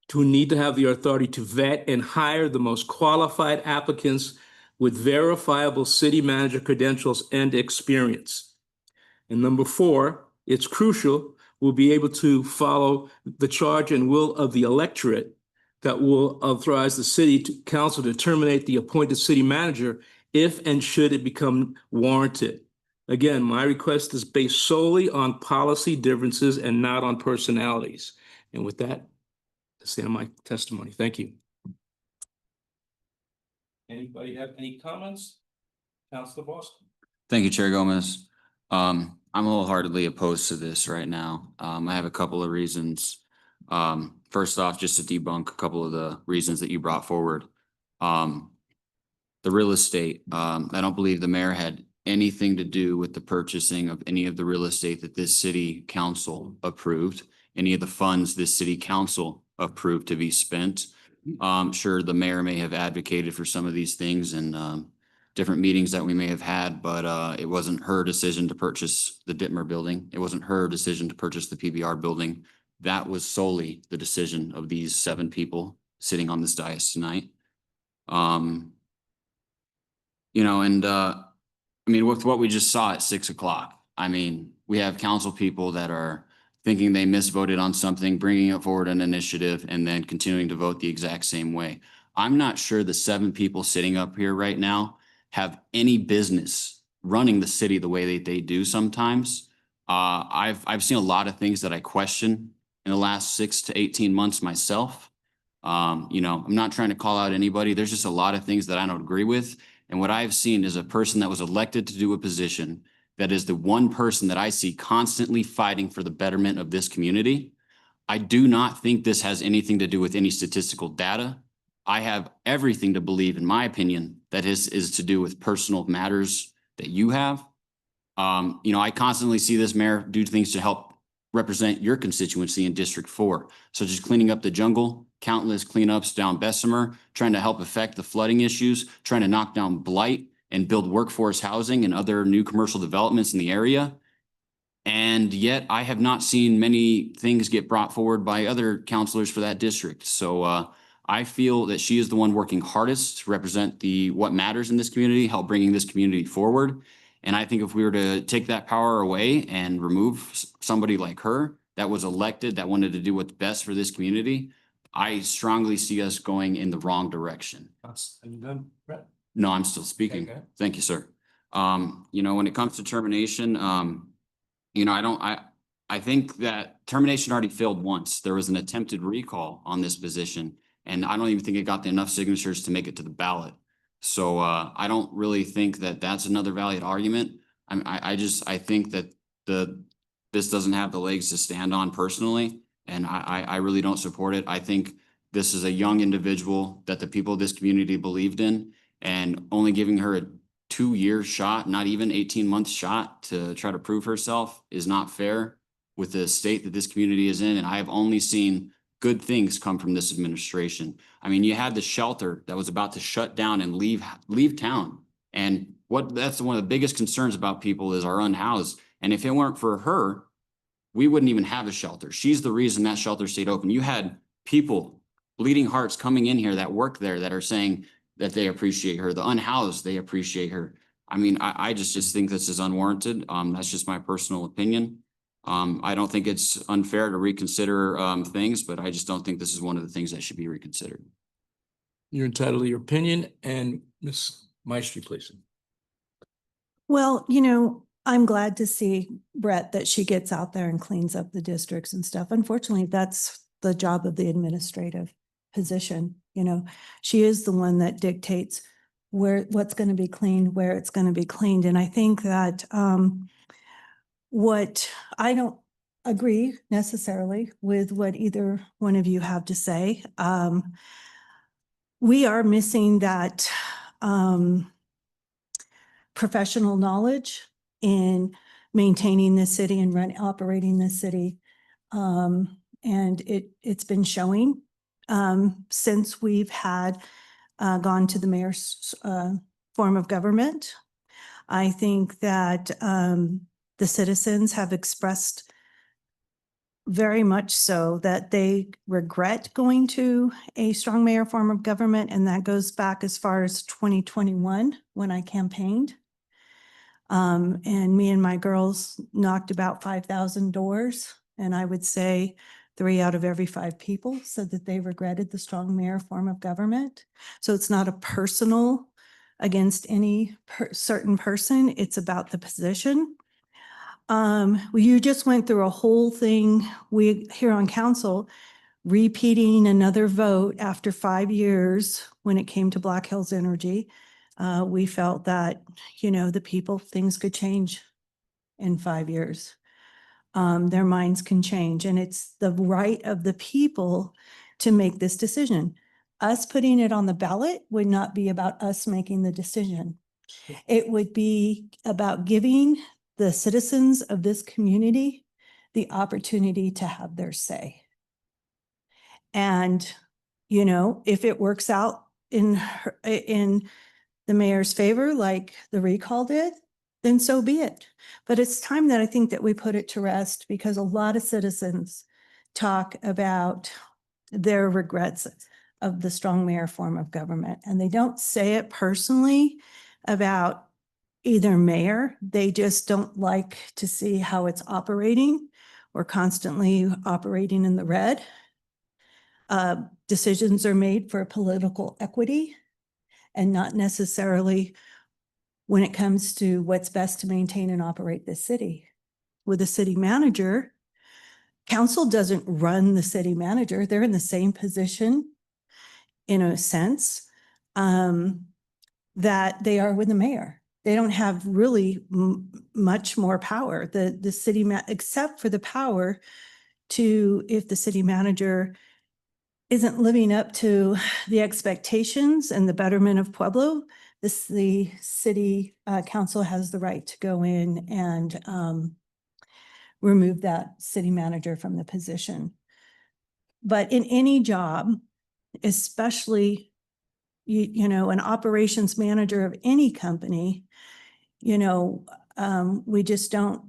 to need to have the authority to vet and hire the most qualified applicants with verifiable city manager credentials and experience. And number 4, it's crucial we'll be able to follow the charge and will of the electorate that will authorize the city council to terminate the appointed city manager if and should it become warranted. Again, my request is based solely on policy differences and not on personalities. And with that, that's the end of my testimony. Thank you. Anybody have any comments? Councilor Boston.
Thank you, Chair Gomez. I'm wholeheartedly opposed to this right now. I have a couple of reasons. First off, just to debunk a couple of the reasons that you brought forward. The real estate, I don't believe the mayor had anything to do with the purchasing of any of the real estate that this city council approved, any of the funds this city council approved to be spent. Sure, the mayor may have advocated for some of these things and different meetings that we may have had, but it wasn't her decision to purchase the Dittmer building. It wasn't her decision to purchase the PBR building. That was solely the decision of these 7 people sitting on this dais tonight. You know, and I mean, with what we just saw at 6 o'clock, I mean, we have council people that are thinking they misvoted on something, bringing it forward an initiative, and then continuing to vote the exact same way. I'm not sure the 7 people sitting up here right now have any business running the city the way that they do sometimes. I've seen a lot of things that I question in the last 6 to 18 months myself. You know, I'm not trying to call out anybody. There's just a lot of things that I don't agree with. And what I've seen is a person that was elected to do a position that is the one person that I see constantly fighting for the betterment of this community. I do not think this has anything to do with any statistical data. I have everything to believe, in my opinion, that is to do with personal matters that you have. You know, I constantly see this mayor do things to help represent your constituency in District 4, such as cleaning up the jungle, countless cleanups down Bessemer, trying to help affect the flooding issues, trying to knock down blight and build workforce housing and other new commercial developments in the area. And yet I have not seen many things get brought forward by other counselors for that district. So I feel that she is the one working hardest to represent what matters in this community, help bringing this community forward. And I think if we were to take that power away and remove somebody like her that was elected, that wanted to do what's best for this community, I strongly see us going in the wrong direction.
Are you done, Brett?
No, I'm still speaking.
Okay.
Thank you, sir. When it comes to termination, I think that termination already failed once. There was an attempted recall on this position, and I don't even think it got enough signatures to make it to the ballot. So I don't really think that that's another valid argument. I think that this doesn't have the legs to stand on personally, and I really don't support it. I think this is a young individual that the people of this community believed in, and only giving her a 2-year shot, not even 18-month shot to try to prove herself is not fair with the state that this community is in. And I have only seen good things come from this administration. I mean, you had the shelter that was about to shut down and leave town. And that's one of the biggest concerns about people is our unhoused. And if it weren't for her, we wouldn't even have a shelter. She's the reason that shelter stayed open. You had people, bleeding hearts, coming in here that work there that are saying that they appreciate her. The unhoused, they appreciate her. I mean, I just think this is unwarranted. That's just my personal opinion. I don't think it's unfair to reconsider things, but I just don't think this is one of the things that should be reconsidered.
You're entitled to your opinion, and Ms. Maestri, please.
Well, I'm glad to see, Brett, that she gets out there and cleans up the districts and stuff. Unfortunately, that's the job of the administrative position. She is the one that dictates what's going to be cleaned, where it's going to be cleaned. And I think that what I don't agree necessarily with what either one of you have to say. We are missing that professional knowledge in maintaining the city and operating the city. And it's been showing since we've gone to the mayor's form of government. I think that the citizens have expressed very much so that they regret going to a strong mayor form of government, and that goes back as far as 2021 when I campaigned. And me and my girls knocked about 5,000 doors, and I would say 3 out of every 5 people said that they regretted the strong mayor form of government. So it's not a personal against any certain person. It's about the position. You just went through a whole thing, we here on council, repeating another vote after 5 years when it came to Black Hills Energy. We felt that, things could change in 5 years. Their minds can change, and it's the right of the people to make this decision. Us putting it on the ballot would not be about us making the decision. It would be about giving the citizens of this community the opportunity to have their say. And, if it works out in the mayor's favor, like the recall did, then so be it. But it's time that I think that we put it to rest, because a lot of citizens talk about their regrets of the strong mayor form of government, and they don't say it personally about either mayor. They just don't like to see how it's operating. We're constantly operating in the red. Decisions are made for political equity and not necessarily when it comes to what's best to maintain and operate this city. With a city manager, council doesn't run the city manager. They're in the same position, in a sense, that they are with the mayor. They don't have really much more power. The city, except for the power to, if the city manager isn't living up to the expectations and the betterment of Pueblo, the city council has the right to go in and remove that city manager from the position. But in any job, especially, you know, an operations manager of any company, you know, we just don't,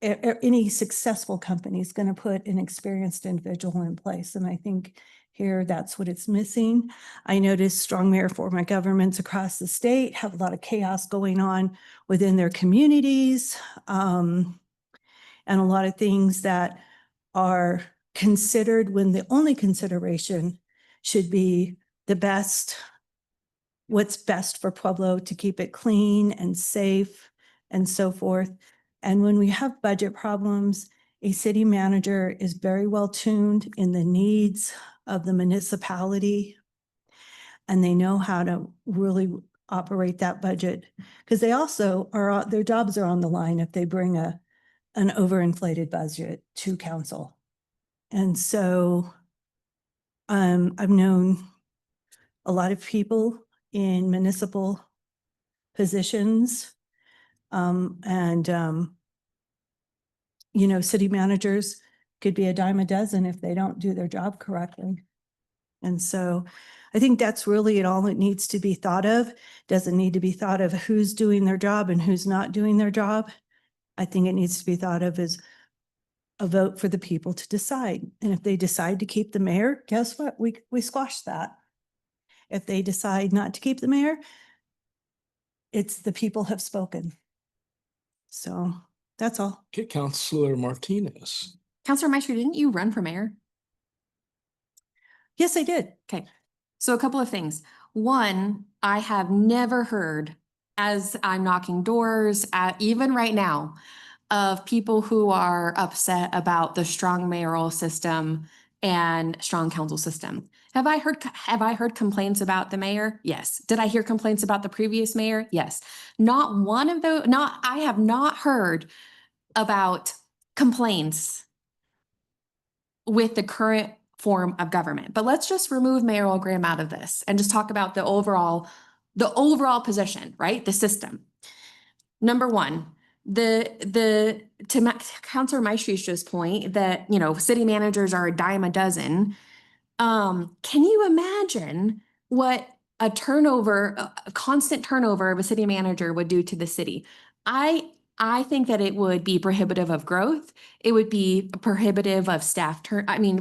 any successful company is going to put an experienced individual in place. And I think here that's what it's missing. I noticed strong mayor form of governments across the state have a lot of chaos going on within their communities. And a lot of things that are considered when the only consideration should be the best, what's best for Pueblo to keep it clean and safe and so forth. And when we have budget problems, a city manager is very well tuned in the needs of the municipality. And they know how to really operate that budget because they also are, their jobs are on the line if they bring an overinflated budget to council. And so I've known a lot of people in municipal positions you know, city managers could be a dime a dozen if they don't do their job correctly. And so I think that's really it all it needs to be thought of. Doesn't need to be thought of who's doing their job and who's not doing their job. I think it needs to be thought of as a vote for the people to decide. And if they decide to keep the mayor, guess what? We squash that. If they decide not to keep the mayor, it's the people have spoken. So that's all.
Okay, Councilor Martinez.
Counselor Maestri, didn't you run for mayor?
Yes, I did.
Okay, so a couple of things. One, I have never heard, as I'm knocking doors, even right now, of people who are upset about the strong mayoral system and strong council system. Have I heard complaints about the mayor? Yes. Did I hear complaints about the previous mayor? Yes. Not one of those, I have not heard about complaints with the current form of government. But let's just remove Mayor Graham out of this and just talk about the overall position, right? The system. Number one, to Councilor Maestri's just point that, you know, city managers are a dime a dozen. Can you imagine what a constant turnover of a city manager would do to the city? I think that it would be prohibitive of growth. It would be prohibitive of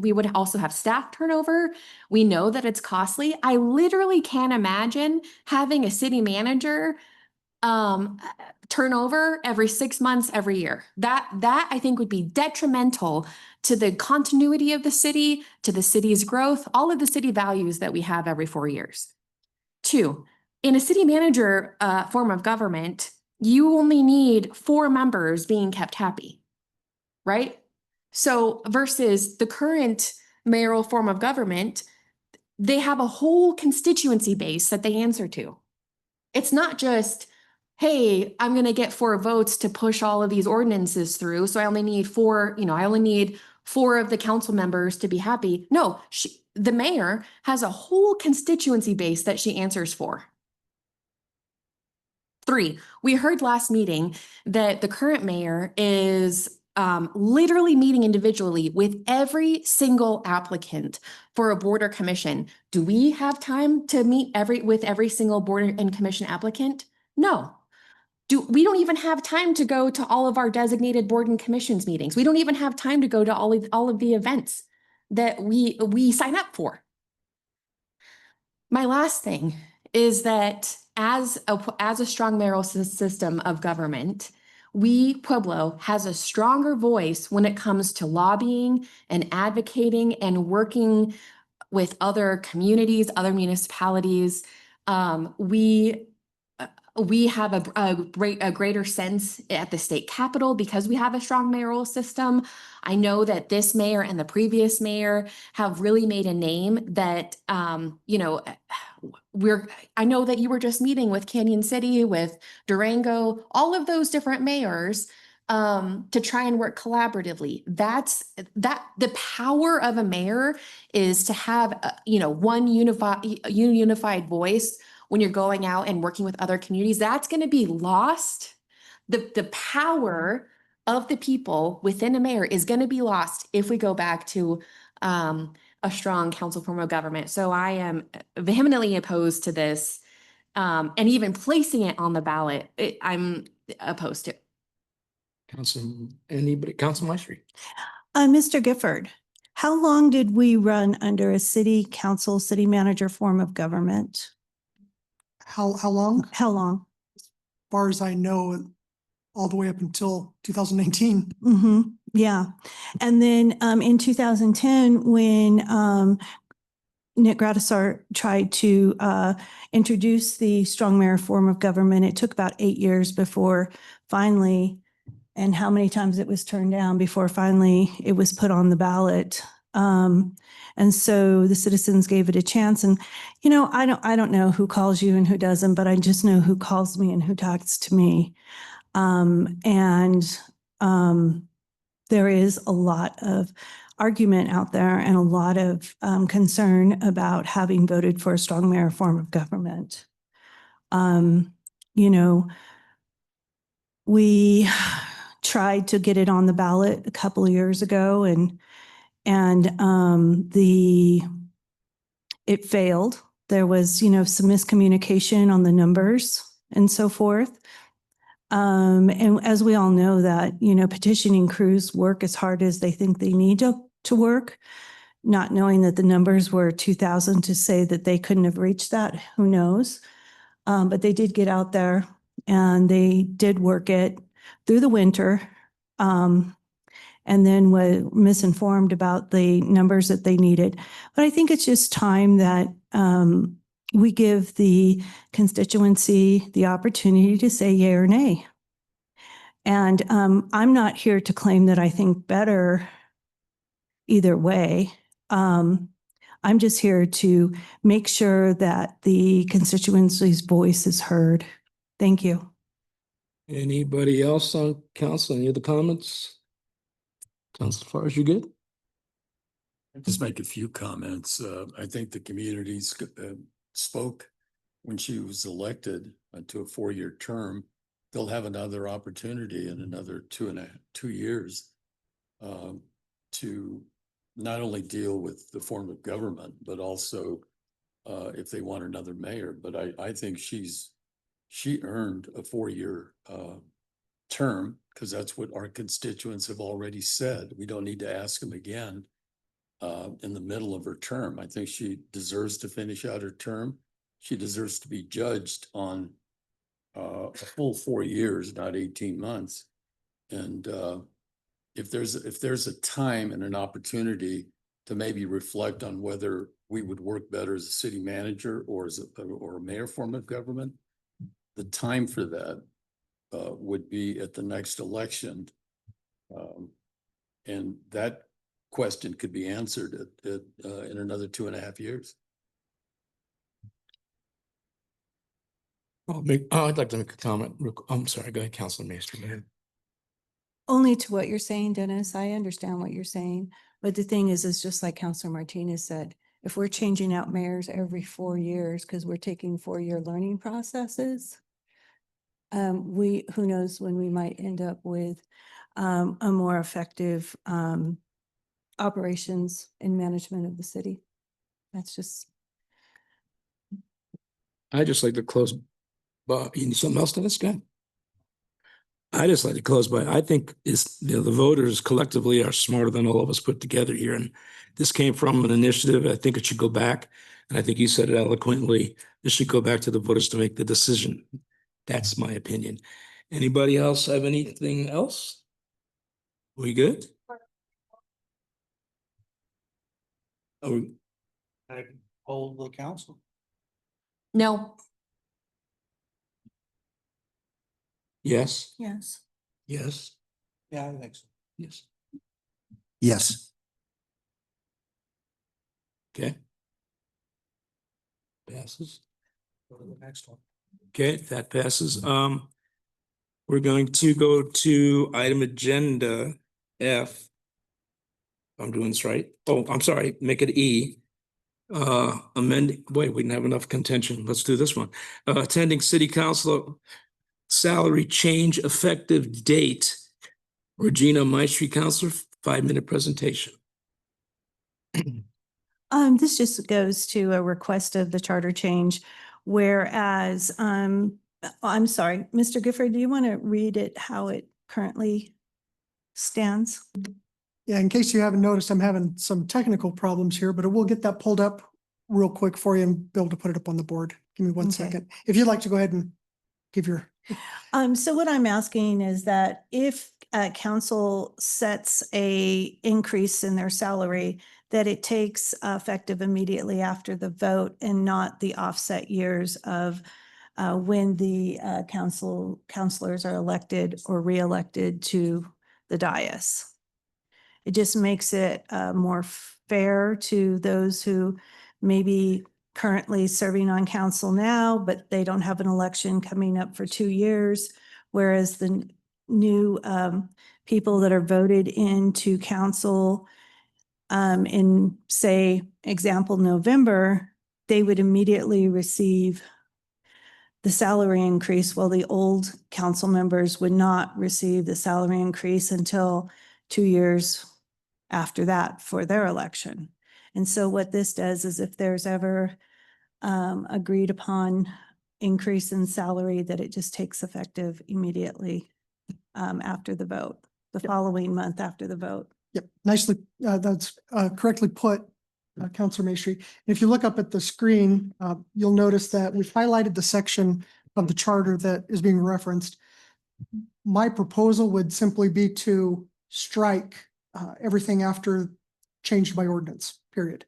we would also have staff turnover. We know that it's costly. I literally can't imagine having a city manager turnover every 6 months, every year. That I think would be detrimental to the continuity of the city, to the city's growth, all of the city values that we have every 4 years. Two, in a city manager form of government, you only need 4 members being kept happy, right? So versus the current mayoral form of government, they have a whole constituency base that they answer to. It's not just, hey, I'm going to get 4 votes to push all of these ordinances through, so I only need 4, I only need 4 of the council members to be happy. No, the mayor has a whole constituency base that she answers for. 3, we heard last meeting that the current mayor is literally meeting individually with every single applicant for a board or commission. Do we have time to meet with every single board and commission applicant? No. We don't even have time to go to all of our designated board and commissions meetings. We don't even have time to go to all of the events that we sign up for. My last thing is that as a strong mayoral system of government, Pueblo has a stronger voice when it comes to lobbying and advocating and working with other communities, other municipalities. We have a greater sense at the state capitol because we have a strong mayoral system. I know that this mayor and the previous mayor have really made a name that, I know that you were just meeting with Canyon City, with Durango, all of those different mayors to try and work collaboratively. The power of a mayor is to have, one unified voice when you're going out and working with other communities. That's going to be lost. The power of the people within a mayor is going to be lost if we go back to a strong council form of government. So I am vehemently opposed to this. And even placing it on the ballot, I'm opposed to.
Council Maestri?
Mr. Gifford, how long did we run under a city council, city manager form of government?
How long?
How long?
As far as I know, all the way up until 2019.
Mm-hmm, yeah. And then in 2010, when Nick Gradisar tried to introduce the strong mayor form of government, it took about 8 years before finally, and how many times it was turned down before finally it was put on the ballot. And so the citizens gave it a chance. And, you know, I don't know who calls you and who doesn't, but I just know who calls me and who talks to me. There is a lot of argument out there and a lot of concern about having voted for a strong mayor form of government. You know, we tried to get it on the ballot a couple of years ago, and it failed. There was, you know, some miscommunication on the numbers and so forth. And as we all know that, you know, petitioning crews work as hard as they think they need to work, not knowing that the numbers were 2,000 to say that they couldn't have reached that, who knows? But they did get out there and they did work it through the winter. And then were misinformed about the numbers that they needed. But I think it's just time that we give the constituency the opportunity to say yay or nay. And I'm not here to claim that I think better either way. I'm just here to make sure that the constituency's voice is heard. Thank you.
Anybody else on council? Any other comments? Council Farr, you good?
Just make a few comments. I think the communities spoke when she was elected to a 4-year term. They'll have another opportunity in another 2 years to not only deal with the form of government, but also if they want another mayor. But I think she earned a 4-year term, because that's what our constituents have already said. We don't need to ask them again in the middle of her term. I think she deserves to finish out her term. She deserves to be judged on a full 4 years, not 18 months. And if there's a time and an opportunity to maybe reflect on whether we would work better as a city manager or as a mayor form of government, the time for that would be at the next election. And that question could be answered in another 2.5 years.
I'd like to make a comment. I'm sorry, go ahead, Councilor Maestri.
Only to what you're saying, Dennis. I understand what you're saying. But the thing is just like Councilor Martinez said, if we're changing out mayors every 4 years because we're taking 4-year learning processes, who knows when we might end up with a more effective operations and management of the city. That's just.
I just like to close. But you need something else to this guy? I just like to close by, I think the voters collectively are smarter than all of us put together here. And this came from an initiative. I think it should go back. And I think you said it eloquently. This should go back to the voters to make the decision. That's my opinion. Anybody else have anything else? We good? Oh,
I hold the council.
No.
yes,
Yes.
yes,
Yeah, I think so.
yes.
Yes.
Okay. Passes.
Go to the next one.
Okay, that passes. We're going to go to item agenda F. I'm doing this right. Oh, I'm sorry, make it E. Amending, wait, we didn't have enough contention. Let's do this one. Attending city council salary change effective date. Regina Maestri, Councilor, 5-minute presentation.
This just goes to a request of the charter change, whereas, I'm sorry, Mr. Gifford, do you want to read it how it currently stands?
Yeah, in case you haven't noticed, I'm having some technical problems here, but we'll get that pulled up real quick for you and be able to put it up on the board. Give me one
Okay.
second. If you'd like to go ahead and give your,
So what I'm asking is that if council sets a increase in their salary, that it takes effective immediately after the vote and not the offset years of when the councilors are elected or reelected to the dais. It just makes it more fair to those who maybe currently serving on council now, but they don't have an election coming up for 2 years. Whereas the new people that are voted into council in, say, example, November, they would immediately receive the salary increase, while the old council members would not receive the salary increase until 2 years after that for their election. And so what this does is if there's ever agreed upon increase in salary, that it just takes effective immediately after the vote, the following month after the vote.
yep, nicely, that's correctly put, Counselor Maestri. If you look up at the screen, you'll notice that we've highlighted the section of the charter that is being referenced. My proposal would simply be to strike everything after changed by ordinance, period.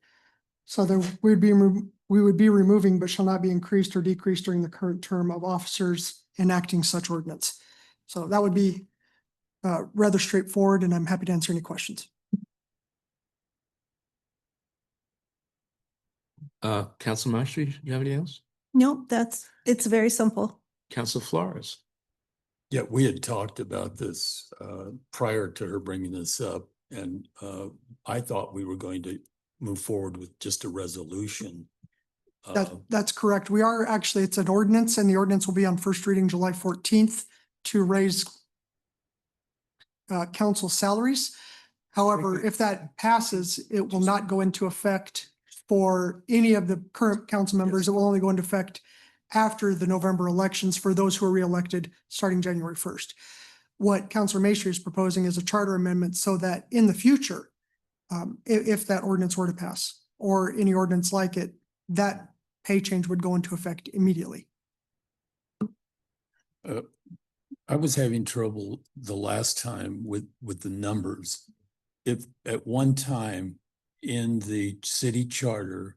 So there we would be removing but shall not be increased or decreased during the current term of officers enacting such ordinance. So that would be rather straightforward, and I'm happy to answer any questions.
Council Maestri, you have anything else?
Nope, it's very simple.
Council Flores?
Yeah, we had talked about this prior to her bringing this up, and I thought we were going to move forward with just a resolution.
That's correct. We are actually, it's an ordinance, and the ordinance will be on first reading July 14th to raise council salaries. However, if that passes, it will not go into effect for any of the current council members. It will only go into effect after the November elections for those who are reelected starting January 1st. What Councilor Maestri is proposing is a charter amendment so that in the future, if that ordinance were to pass or any ordinance like it, that pay change would go into effect immediately.
I was having trouble the last time with the numbers. If at one time in the city charter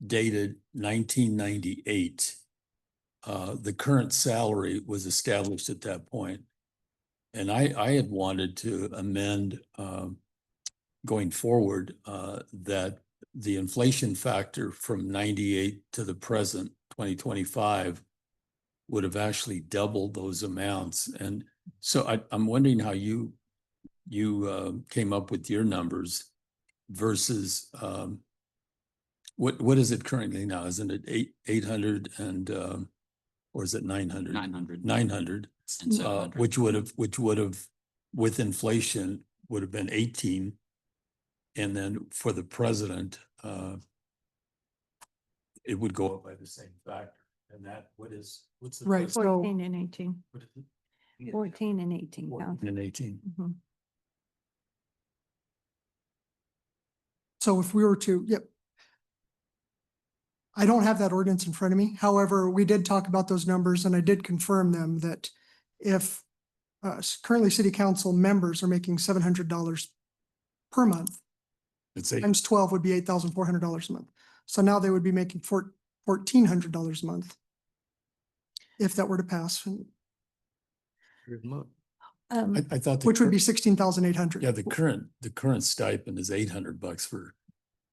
dated 1998, the current salary was established at that point. And I had wanted to amend going forward that the inflation factor from 98 to the present 2025 would have actually doubled those amounts. And so I'm wondering how you came up with your numbers versus what is it currently now? Isn't it 800 and or is it 900?
900.
900,
And 700.
which would have with inflation would have been 18. And then for the president, it would go up by the same factor. And that what's the
Right.
price?
So-
14 and 18.
What is it?
14 and 18.
14 and 18.
Mhm.
So if we were to, yep. I don't have that ordinance in front of me. However, we did talk about those numbers and I did confirm them that if currently city council members are making $700 per month,
It's a
times 12 would be $8,400 a month. So now they would be making $1,400 a month if that were to pass,
I thought
which would be 16,800.
yeah, the current stipend is $800 for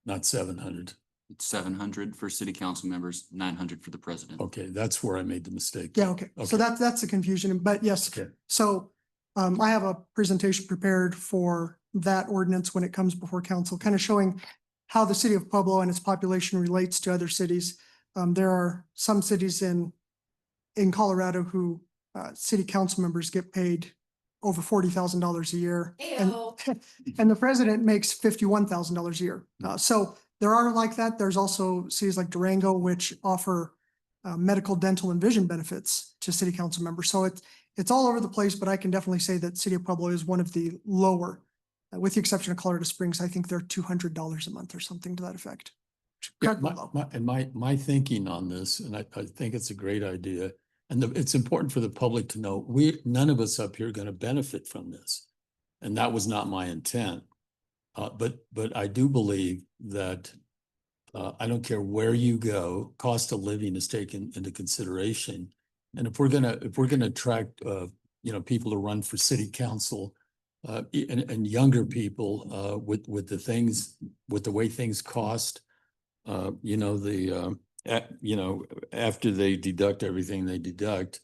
not 700.
It's 700 for city council members, 900 for the president.
Okay, that's where I made the mistake.
Yeah, okay. So that's the confusion, but yes.
Okay.
So I have a presentation prepared for that ordinance when it comes before council, kind of showing how the city of Pueblo and its population relates to other cities. There are some cities in Colorado who city council members get paid over $40,000 a year. And the president makes $51,000 a year. So There are like that. There's also cities like Durango, which offer medical, dental, and vision benefits to city council members. So it's all over the place, but I can definitely say that City of Pueblo is one of the lower, with the exception of Colorado Springs. I think they're $200 a month or something to that effect.
Yeah,
Incredibly low.
my thinking on this, and I think it's a great idea, and it's important for the public to know, none of us up here are gonna benefit from this. And that was not my intent. But I do believe that I don't care where you go, cost of living is taken into consideration. And if we're gonna attract people to run for city council, and younger people with the way things cost, after they deduct everything they deduct,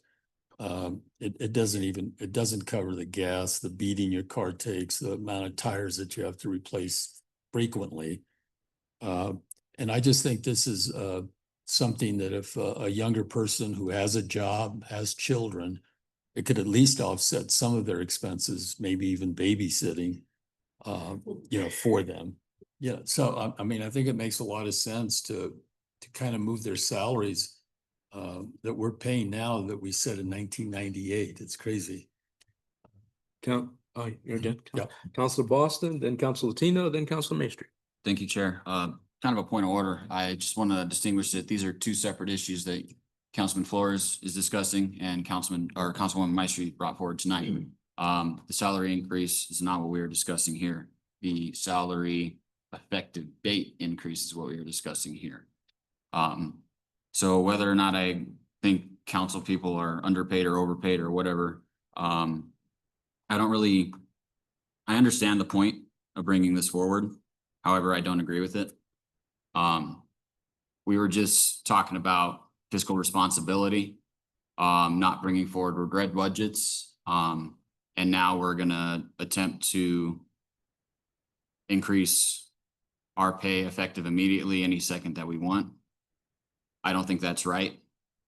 it doesn't cover the gas, the beating your car takes, the amount of tires that you have to replace frequently. And I just think this is something that if a younger person who has a job, has children, it could at least offset some of their expenses, maybe even babysitting, for them. Yeah, so I mean, I think it makes a lot of sense to kind of move their salaries that we're paying now that we set in 1998. It's crazy.
You're done?
Yeah.
Councilor Boston, then Councilor Latino, then Councilor Maestri.
Thank you, Chair. Kind of a point of order. I just want to distinguish that these are two separate issues that Councilman Flores is discussing and Councilwoman Maestri brought forward tonight. The salary increase is not what we were discussing here. The salary effective date increase is what we were discussing here. So whether or not I think council people are underpaid or overpaid or whatever, I understand the point of bringing this forward. However, I don't agree with it. We were just talking about fiscal responsibility, not bringing forward red budgets. And now we're gonna attempt to increase our pay effective immediately any second that we want. I don't think that's right.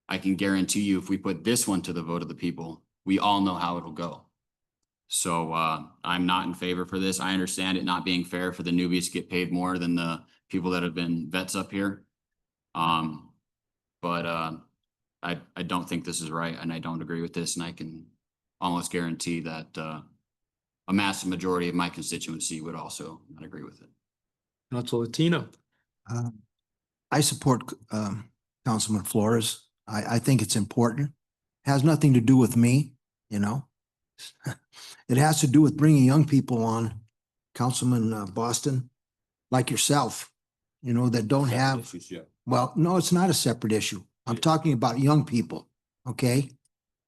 I can guarantee you if we put this one to the vote of the people, we all know how it'll go. So I'm not in favor for this. I understand it not being fair for the newbies to get paid more than the people that have been vets up here. But I don't think this is right, and I don't agree with this, and I can almost guarantee that a massive majority of my constituency would also not agree with it.
Councilor Latino.
I support Councilman Flores. I think it's important. Has nothing to do with me, It has to do with bringing young people on, Councilman Boston, like yourself, that don't have. Well, no, it's not a separate issue. I'm talking about young people, okay?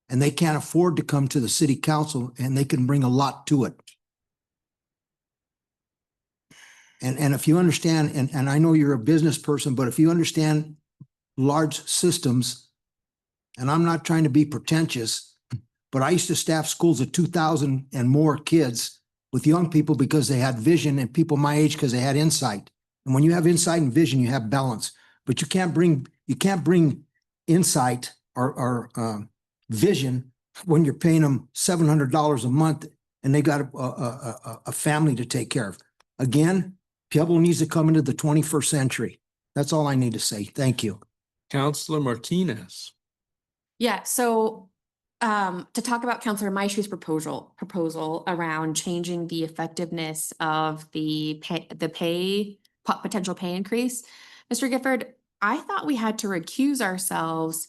And they can't afford to come to the city council, and they can bring a lot to it. And if you understand, and I know you're a business person, but if you understand large systems, and I'm not trying to be pretentious, but I used to staff schools of 2,000 and more kids with young people because they had vision, and people my age because they had insight. And when you have insight and vision, you have balance. But you can't bring insight or vision when you're paying them $700 a month and they got a family to take care of. Again, Pueblo needs to come into the 21st century. That's all I need to say. Thank you.
Councilor Martinez.
Yeah, so to talk about Councilor Maestri's proposal around changing the effectiveness of the potential pay increase, Mr. Gifford, I thought we had to recuse ourselves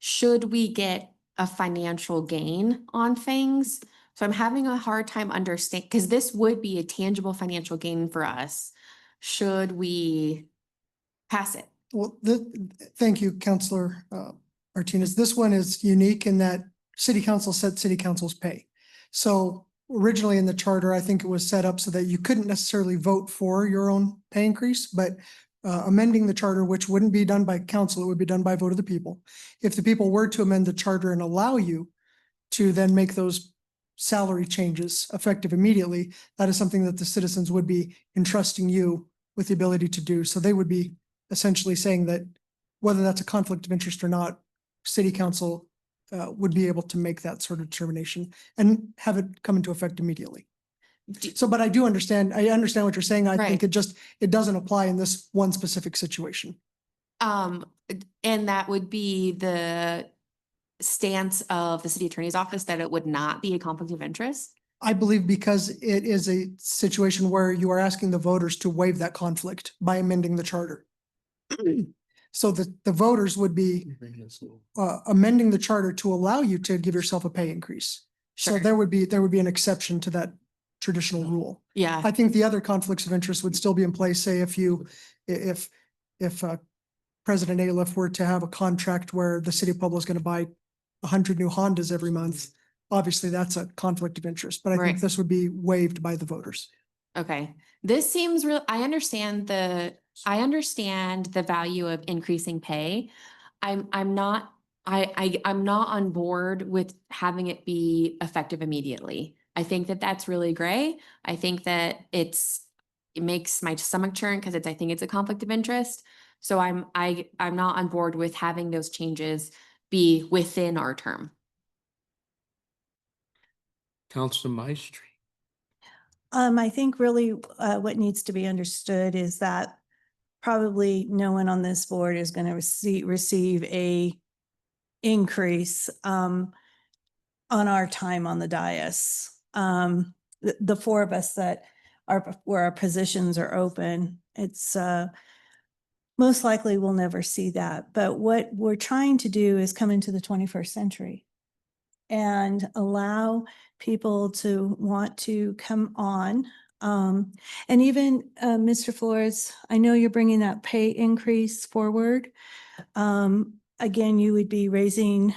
should we get a financial gain on things. So I'm having a hard time understanding, because this would be a tangible financial gain for us should we pass it.
Well, thank you, Councilor Martinez. This one is unique in that city council set city council's pay. So originally in the charter, I think it was set up so that you couldn't necessarily vote for your own pay increase, but amending the charter, which wouldn't be done by council, it would be done by vote of the people. If the people were to amend the charter and allow you to then make those salary changes effective immediately, that is something that the citizens would be entrusting you with the ability to do. So they would be essentially saying that whether that's a conflict of interest or not, city council would be able to make that sort of determination and have it come into effect immediately. So, but I understand what you're saying. I think
Right.
it doesn't apply in this one specific situation.
And that would be the stance of the city attorney's office that it would not be a conflict of interest?
I believe because it is a situation where you are asking the voters to waive that conflict by amending the charter. So the voters would be amending the charter to allow you to give yourself a pay increase. So
Sure.
there would be an exception to that traditional rule.
Yeah,
I think the other conflicts of interest would still be in place, say if President Aliff were to have a contract where the city of Pueblo is going to buy 100 new Hondas every month, obviously that's a conflict of interest, but I think
Right.
this would be waived by the voters.
okay. This seems real, I understand the value of increasing pay. I'm not, I'm not on board with having it be effective immediately. I think that that's really gray. I think that it makes my stomach churn because I think it's a conflict of interest. So I'm not on board with having those changes be within our term.
Councilor Maestri.
I think really what needs to be understood is that probably no one on this board is going to receive a increase on our time on the dais. The four of us that are where our positions are open, it's most likely we'll never see that. But what we're trying to do is come into the 21st century and allow people to want to come on. And even Mr. Flores, I know you're bringing that pay increase forward. Again, you would be raising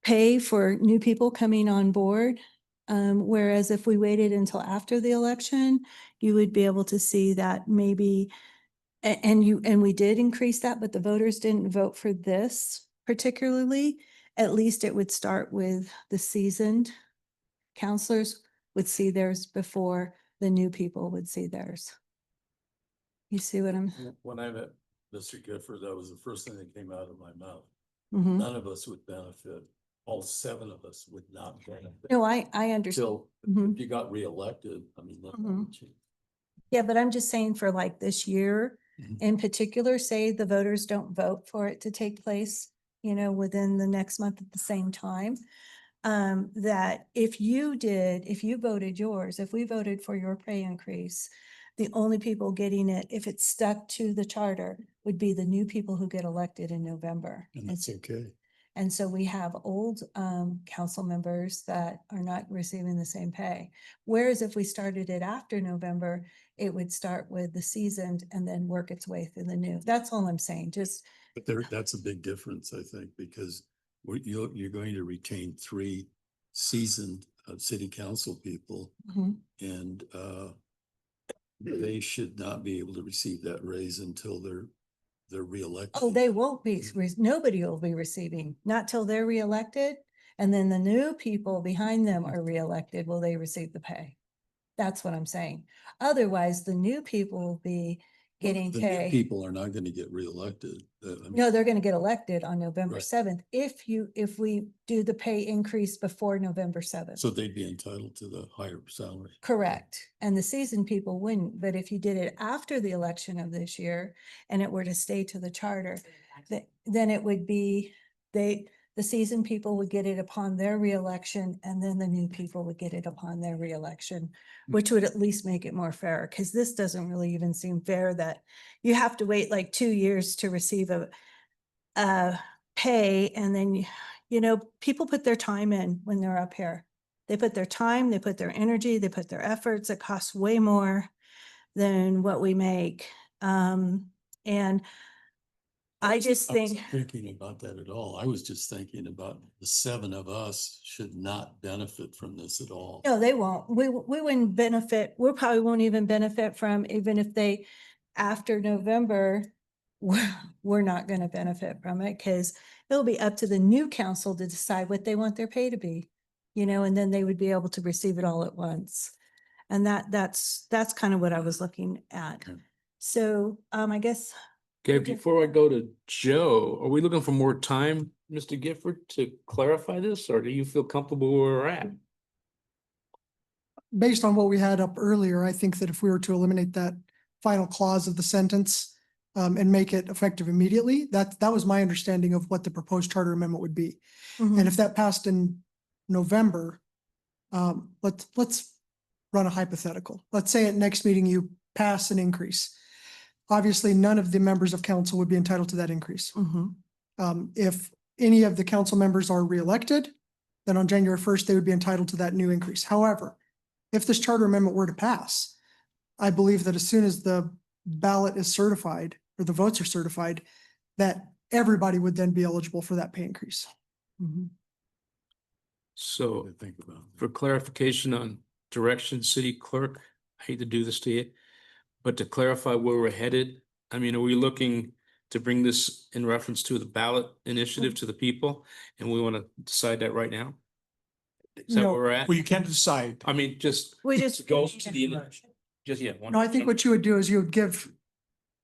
pay for new people coming on board. Whereas if we waited until after the election, you would be able to see that maybe, and we did increase that, but the voters didn't vote for this particularly. At least it would start with the seasoned counselors would see theirs before the new people would see theirs. You see what I'm?
When I met Mr. Gifford, that was the first thing that came out of my mouth.
Mhm.
None of us would benefit. All seven of us would not benefit.
No, I understand.
Till
Mhm.
if you got reelected, I mean, that
Mhm.
would change.
Yeah, but I'm just saying for like this year
Mhm.
in particular, say the voters don't vote for it to take place, within the next month at the same time. That if you voted yours, if we voted for your pay increase, the only people getting it, if it stuck to the charter, would be the new people who get elected in November.
And that's okay.
And so we have old council members that are not receiving the same pay. Whereas if we started it after November, it would start with the seasoned and then work its way through the new. That's all I'm saying, just.
But that's a big difference, I think, because you're going to retain three seasoned city council people,
Mhm.
and they should not be able to receive that raise until they're reelected.
Oh, they won't be, nobody will be receiving, not till they're reelected. And then the new people behind them are reelected, will they receive the pay? That's what I'm saying. Otherwise, the new people will be getting
The new
pay.
people are not going to get reelected. I mean,
No, they're gonna get elected on November
Right.
7th, if we do the pay increase before November 7th.
so they'd be entitled to the higher salary.
Correct. And the seasoned people wouldn't, but if you did it after the election of this year and it were to stay to the charter, then it would be, the seasoned people would get it upon their reelection and then the new people would get it upon their reelection, which would at least make it more fair, because this doesn't really even seem fair that you have to wait like 2 years to receive a pay, and then, people put their time in when they're up here. They put their time, they put their energy, they put their efforts. It costs way more than what we make. And I just
I wasn't
think,
thinking about that at all. I was just thinking about the seven of us should not benefit from this at all.
no, they won't. We wouldn't benefit. We probably won't even benefit from, even if they, after November, we're not going to benefit from it, because it'll be up to the new council to decide what they want their pay to be, and then they would be able to receive it all at once. And that's kind of what I was looking at.
Okay.
So, I guess.
Okay,
Okay.
before I go to Joe, are we looking for more time, Mr. Gifford, to clarify this, or do you feel comfortable where we're at?
based on what we had up earlier, I think that if we were to eliminate that final clause of the sentence and make it effective immediately, that was my understanding of what the proposed charter amendment would be. And if that passed in November, let's run a hypothetical. Let's say at next meeting you pass an increase. Obviously, none of the members of council would be entitled to that increase. If any of the council members are reelected, then on January 1st, they would be entitled to that new increase. However, if this charter amendment were to pass, I believe that as soon as the ballot is certified or the votes are certified, that everybody would then be eligible for that pay increase.
So
To think about.
for clarification on direction, city clerk, I hate to do this to you, but to clarify where we're headed, I mean, are we looking to bring this in reference to the ballot initiative to the people? And we want to decide that right now? Is that
No.
where we're at?
Well, you can't decide.
I mean, just.
We just-
Go to the, just, yeah.
No, I think what you would do is you would give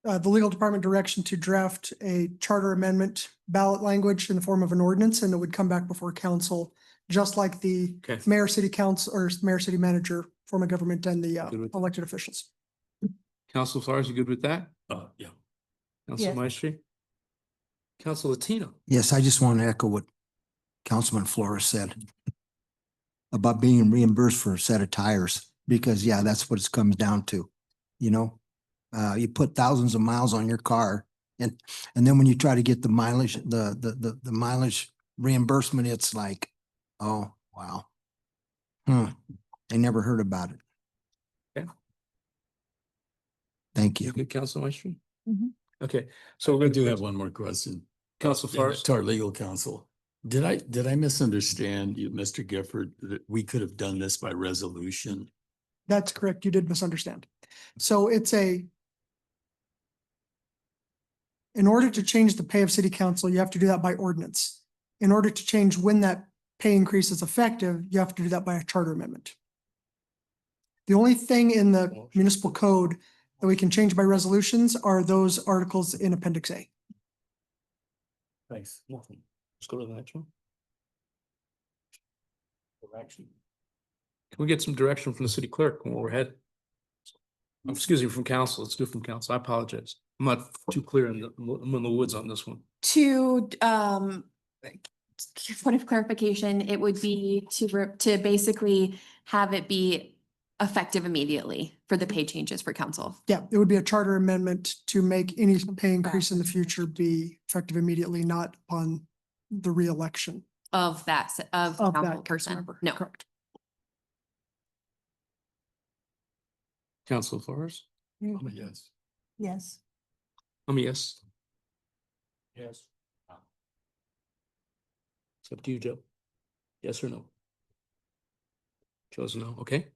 the legal department direction to draft a charter amendment ballot language in the form of an ordinance, and it would come back before council, just like the
Okay.
mayor, city council, or mayor, city manager, form of government, and the
Good with that.
elected officials.
Council Flores, you good with that?
Yeah.
Council
Yes.
Maestri? Council Latino?
Yes, I just want to echo what Councilman Flores said about being reimbursed for a set of tires, because yeah, that's what it comes down to. You know, you put thousands of miles on your car and then when you try to get the mileage, the mileage reimbursement, it's like, oh, wow. I never heard about it.
Okay.
Thank you.
You good, Council Maestri?
Mhm.
Okay, so
I do have one more question.
Council Flores?
To our legal counsel. Did I misunderstand you, Mr. Gifford, that we could have done this by resolution?
That's correct. You did misunderstand. So it's in order to change the pay of city council, you have to do that by ordinance. In order to change when that pay increase is effective, you have to do that by a charter amendment. The only thing in the municipal code that we can change by resolutions are those articles in Appendix A.
Thanks. Nothing. Let's go to the next one. Direction. Can we get some direction from the city clerk on where we're headed? Excuse me, from council. Let's do it from council. I apologize. I'm not too clear I'm in the woods on this one.
To, point of clarification, it would be to basically have it be effective immediately for the pay changes for council.
Yeah, it would be a charter amendment to make any pay increase in the future be effective immediately, not upon the reelection
Of that, of
of
council
that council
person.
member.
No.
Correct.
Council Flores?
Yes.
Yes.
Yes. Yes. It's up to you, Joe. Yes or no? Joe's no, okay.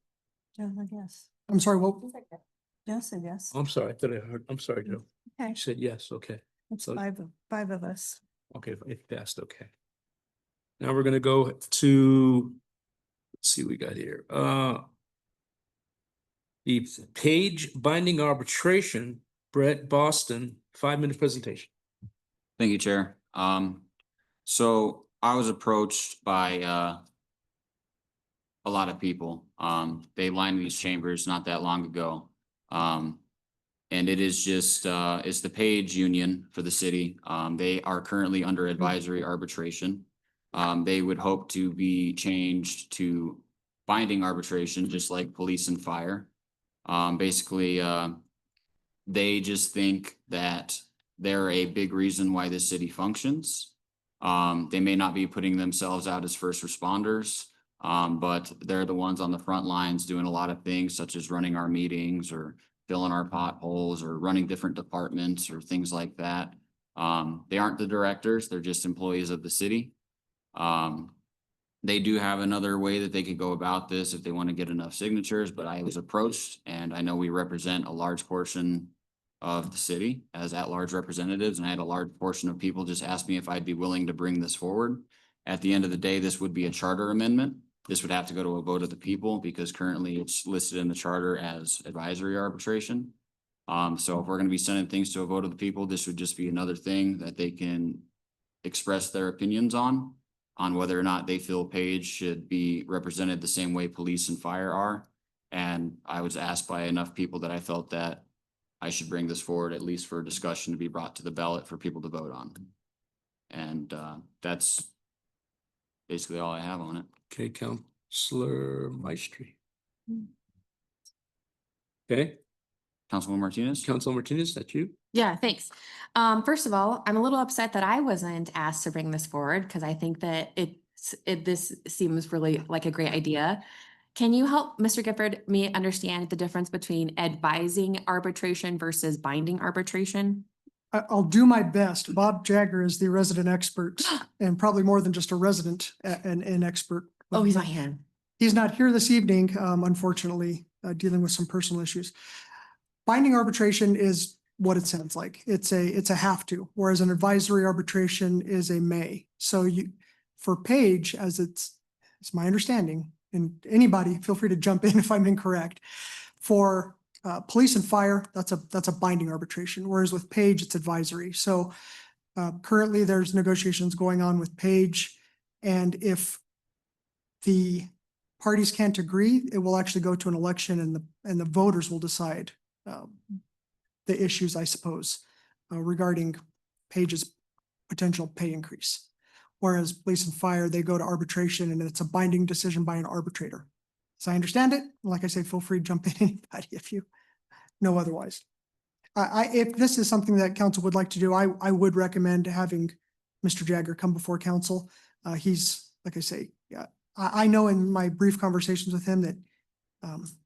Joe said yes.
I'm sorry, what?
Joe said yes.
I'm sorry, I thought I heard, I'm sorry, Joe.
Okay,
You said yes, okay.
it's
so-
five of us.
Okay, it passed, okay. Now we're gonna go to, let's see what we got here, the Page Binding Arbitration, Brett Boston, 5-minute presentation.
Thank you, Chair. So I was approached by a lot of people. They lined these chambers not that long ago. And it is just, it's the Page Union for the city. They are currently under advisory arbitration. They would hope to be changed to binding arbitration, just like police and fire. Basically, they just think that they're a big reason why this city functions. They may not be putting themselves out as first responders, but they're the ones on the front lines doing a lot of things such as running our meetings or filling our potholes or running different departments or things like that. They aren't the directors, they're just employees of the city. They do have another way that they could go about this if they want to get enough signatures, but I was approached and I know we represent a large portion of the city as at-large representatives, and I had a large portion of people just ask me if I'd be willing to bring this forward. At the end of the day, this would be a charter amendment. This would have to go to a vote of the people because currently it's listed in the charter as advisory arbitration. So if we're gonna be sending things to a vote of the people, this would just be another thing that they can express their opinions on whether or not they feel Page should be represented the same way police and fire are. And I was asked by enough people that I felt that I should bring this forward, at least for discussion to be brought to the ballot for people to vote on. And that's basically all I have on it.
Okay, Counselor Maestri. Okay,
Councilwoman Martinez?
Councilor Martinez, that's you?
Yeah, thanks. First of all, I'm a little upset that I wasn't asked to bring this forward because I think that this seems really like a great idea. Can you help, Mr. Gifford, me understand the difference between advising arbitration versus binding arbitration?
I'll do my best. Bob Jagger is the resident expert and probably more than just a resident, an expert.
Oh, he's not here.
He's not here this evening, unfortunately, dealing with some personal issues. Binding arbitration is what it sounds like. It's a have to, whereas an advisory arbitration is a may. So for Paige, it's my understanding, and anybody feel free to jump in if I'm incorrect. For police and fire, that's a binding arbitration, whereas with Paige, it's advisory. So currently there's negotiations going on with Paige, and if the parties can't agree, it will actually go to an election, and the voters will decide the issues, I suppose, regarding Paige's potential pay increase. Whereas police and fire, they go to arbitration and it's a binding decision by an arbitrator. As I understand it, like I say, feel free to jump in, anybody, if you know otherwise. If this is something that council would like to do, I would recommend having Mr. Jagger come before council. He's, like I say, yeah, I know in my brief conversations with him that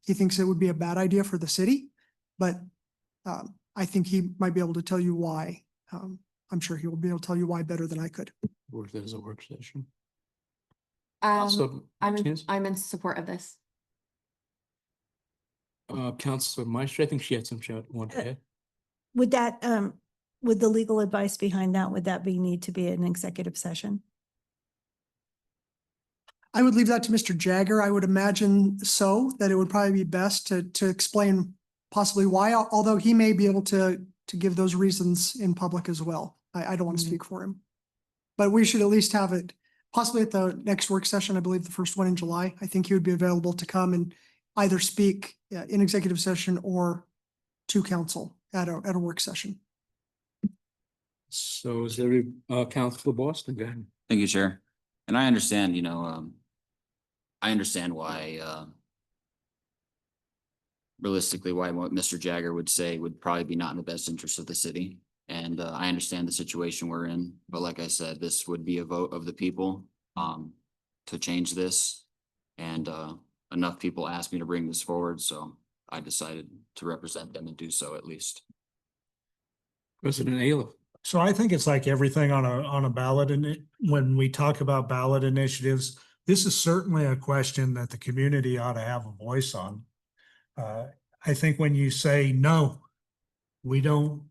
he thinks it would be a bad idea for the city, but I think he might be able to tell you why. I'm sure he will be able to tell you why better than I could.
Or if there's a work session.
I'm
Martinez?
I'm in support of this.
Counselor Maestri, I think she had some shout one to add.
Would that, would the legal advice behind that, would that need to be an executive session?
I would leave that to Mr. Jagger. I would imagine that it would probably be best to explain possibly why, although he may be able to give those reasons in public as well. I don't want to speak for him. But we should at least have it possibly at the next work session, I believe the first one in July. I think he would be available to come and either speak in executive session or to council at a work session.
So is there Counselor Boston, go ahead.
Thank you, Chair. And I understand, I understand why, realistically, why what Mr. Jagger would say would probably be not in the best interest of the city. And I understand the situation we're in, but like I said, this would be a vote of the people to change this. And enough people asked me to bring this forward, so I decided to represent them and do so at least.
President Ayla.
So I think it's like everything on a ballot, and when we talk about ballot initiatives, this is certainly a question that the community ought to have a voice on. I think when you say, no, we don't,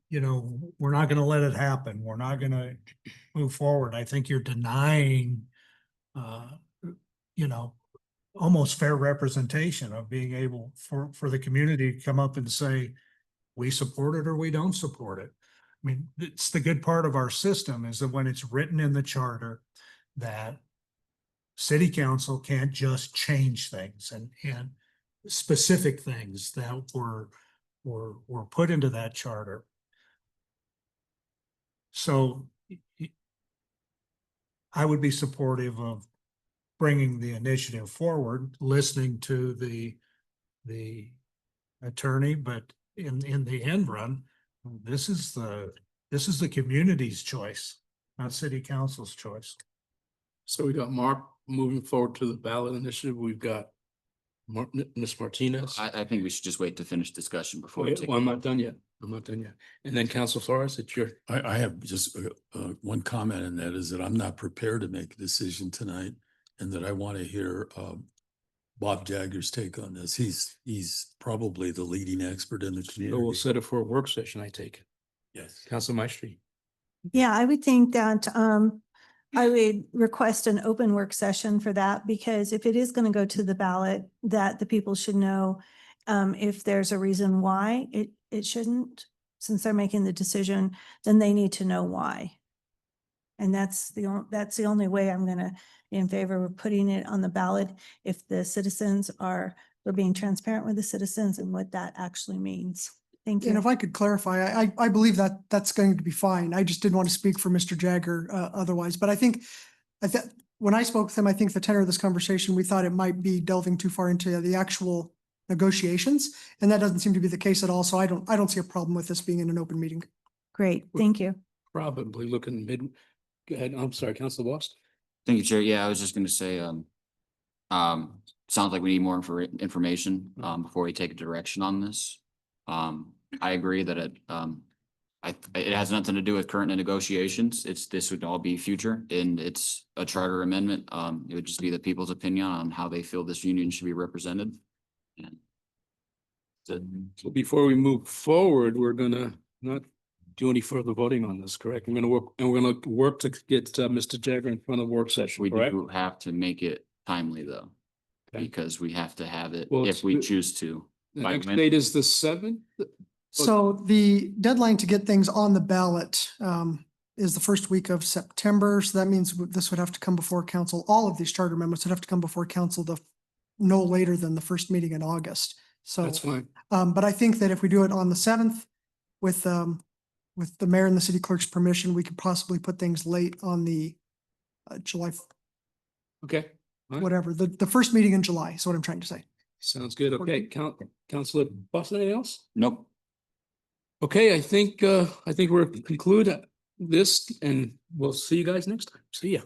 we're not going to let it happen, we're not going to move forward, I think you're denying, almost fair representation of being able for the community to come up and say, we support it or we don't support it. I mean, it's the good part of our system is that when it's written in the charter that city council can't just change things and specific things that were put into that charter. So I would be supportive of bringing the initiative forward, listening to the attorney, but in the end run, this is the community's choice, not city council's choice.
So we got Mark moving forward to the ballot initiative. We've got Ms. Martinez.
I think we should just wait to finish discussion before. we take-
Well, I'm not done yet. And then Council Flores, it's your.
I have just one comment, and that is that I'm not prepared to make a decision tonight, and that I want to hear Bob Jagger's take on this. He's probably the leading expert in the
So we'll
community.
set it for a work session, I take it.
Yes.
Council Maestri.
Yeah, I would think that I would request an open work session for that, because if it is going to go to the ballot, that the people should know if there's a reason why it shouldn't, since they're making the decision, then they need to know why. And that's the only way I'm going to be in favor of putting it on the ballot. If the citizens are for being transparent with the citizens and what that actually means. Thank
And
you.
if I could clarify, I believe that that's going to be fine. I just didn't want to speak for Mr. Jagger otherwise, but I think when I spoke with him, I think the tenor of this conversation, we thought it might be delving too far into the actual negotiations, and that doesn't seem to be the case at all. So I don't see a problem with this being in an open meeting.
Great, thank you.
Probably looking go ahead, I'm sorry, Council Boston.
Thank you, Chair. Yeah, I was just gonna say, sounds like we need more information, before we take a direction on this. I agree that it has nothing to do with current negotiations. This would all be future, and it's a charter amendment. It would just be the people's opinion on how they feel this union should be represented. And
So before we move forward, we're gonna not do any further voting on this, correct? We're gonna work to get Mr. Jagger in front of the work session,
we
correct?
do have to make it timely though,
Okay.
because we have to have it
Well,
if we
it's-
choose to.
The
By
next
when?
date is the 7th?
So the deadline to get things on the ballot is the first week of September. So that means this would have to come before council. All of these charter amendments would have to come before council no later than the first meeting in August. So,
That's fine.
but I think that if we do it on the 7th with the mayor and the city clerk's permission, we could possibly put things late on the July,
Okay, Right.
whatever, the first meeting in July is what I'm trying to say.
sounds good. Okay, Councilor Boston, anything else?
Nope.
Okay, I think we're conclude this and we'll see you guys next time. See ya.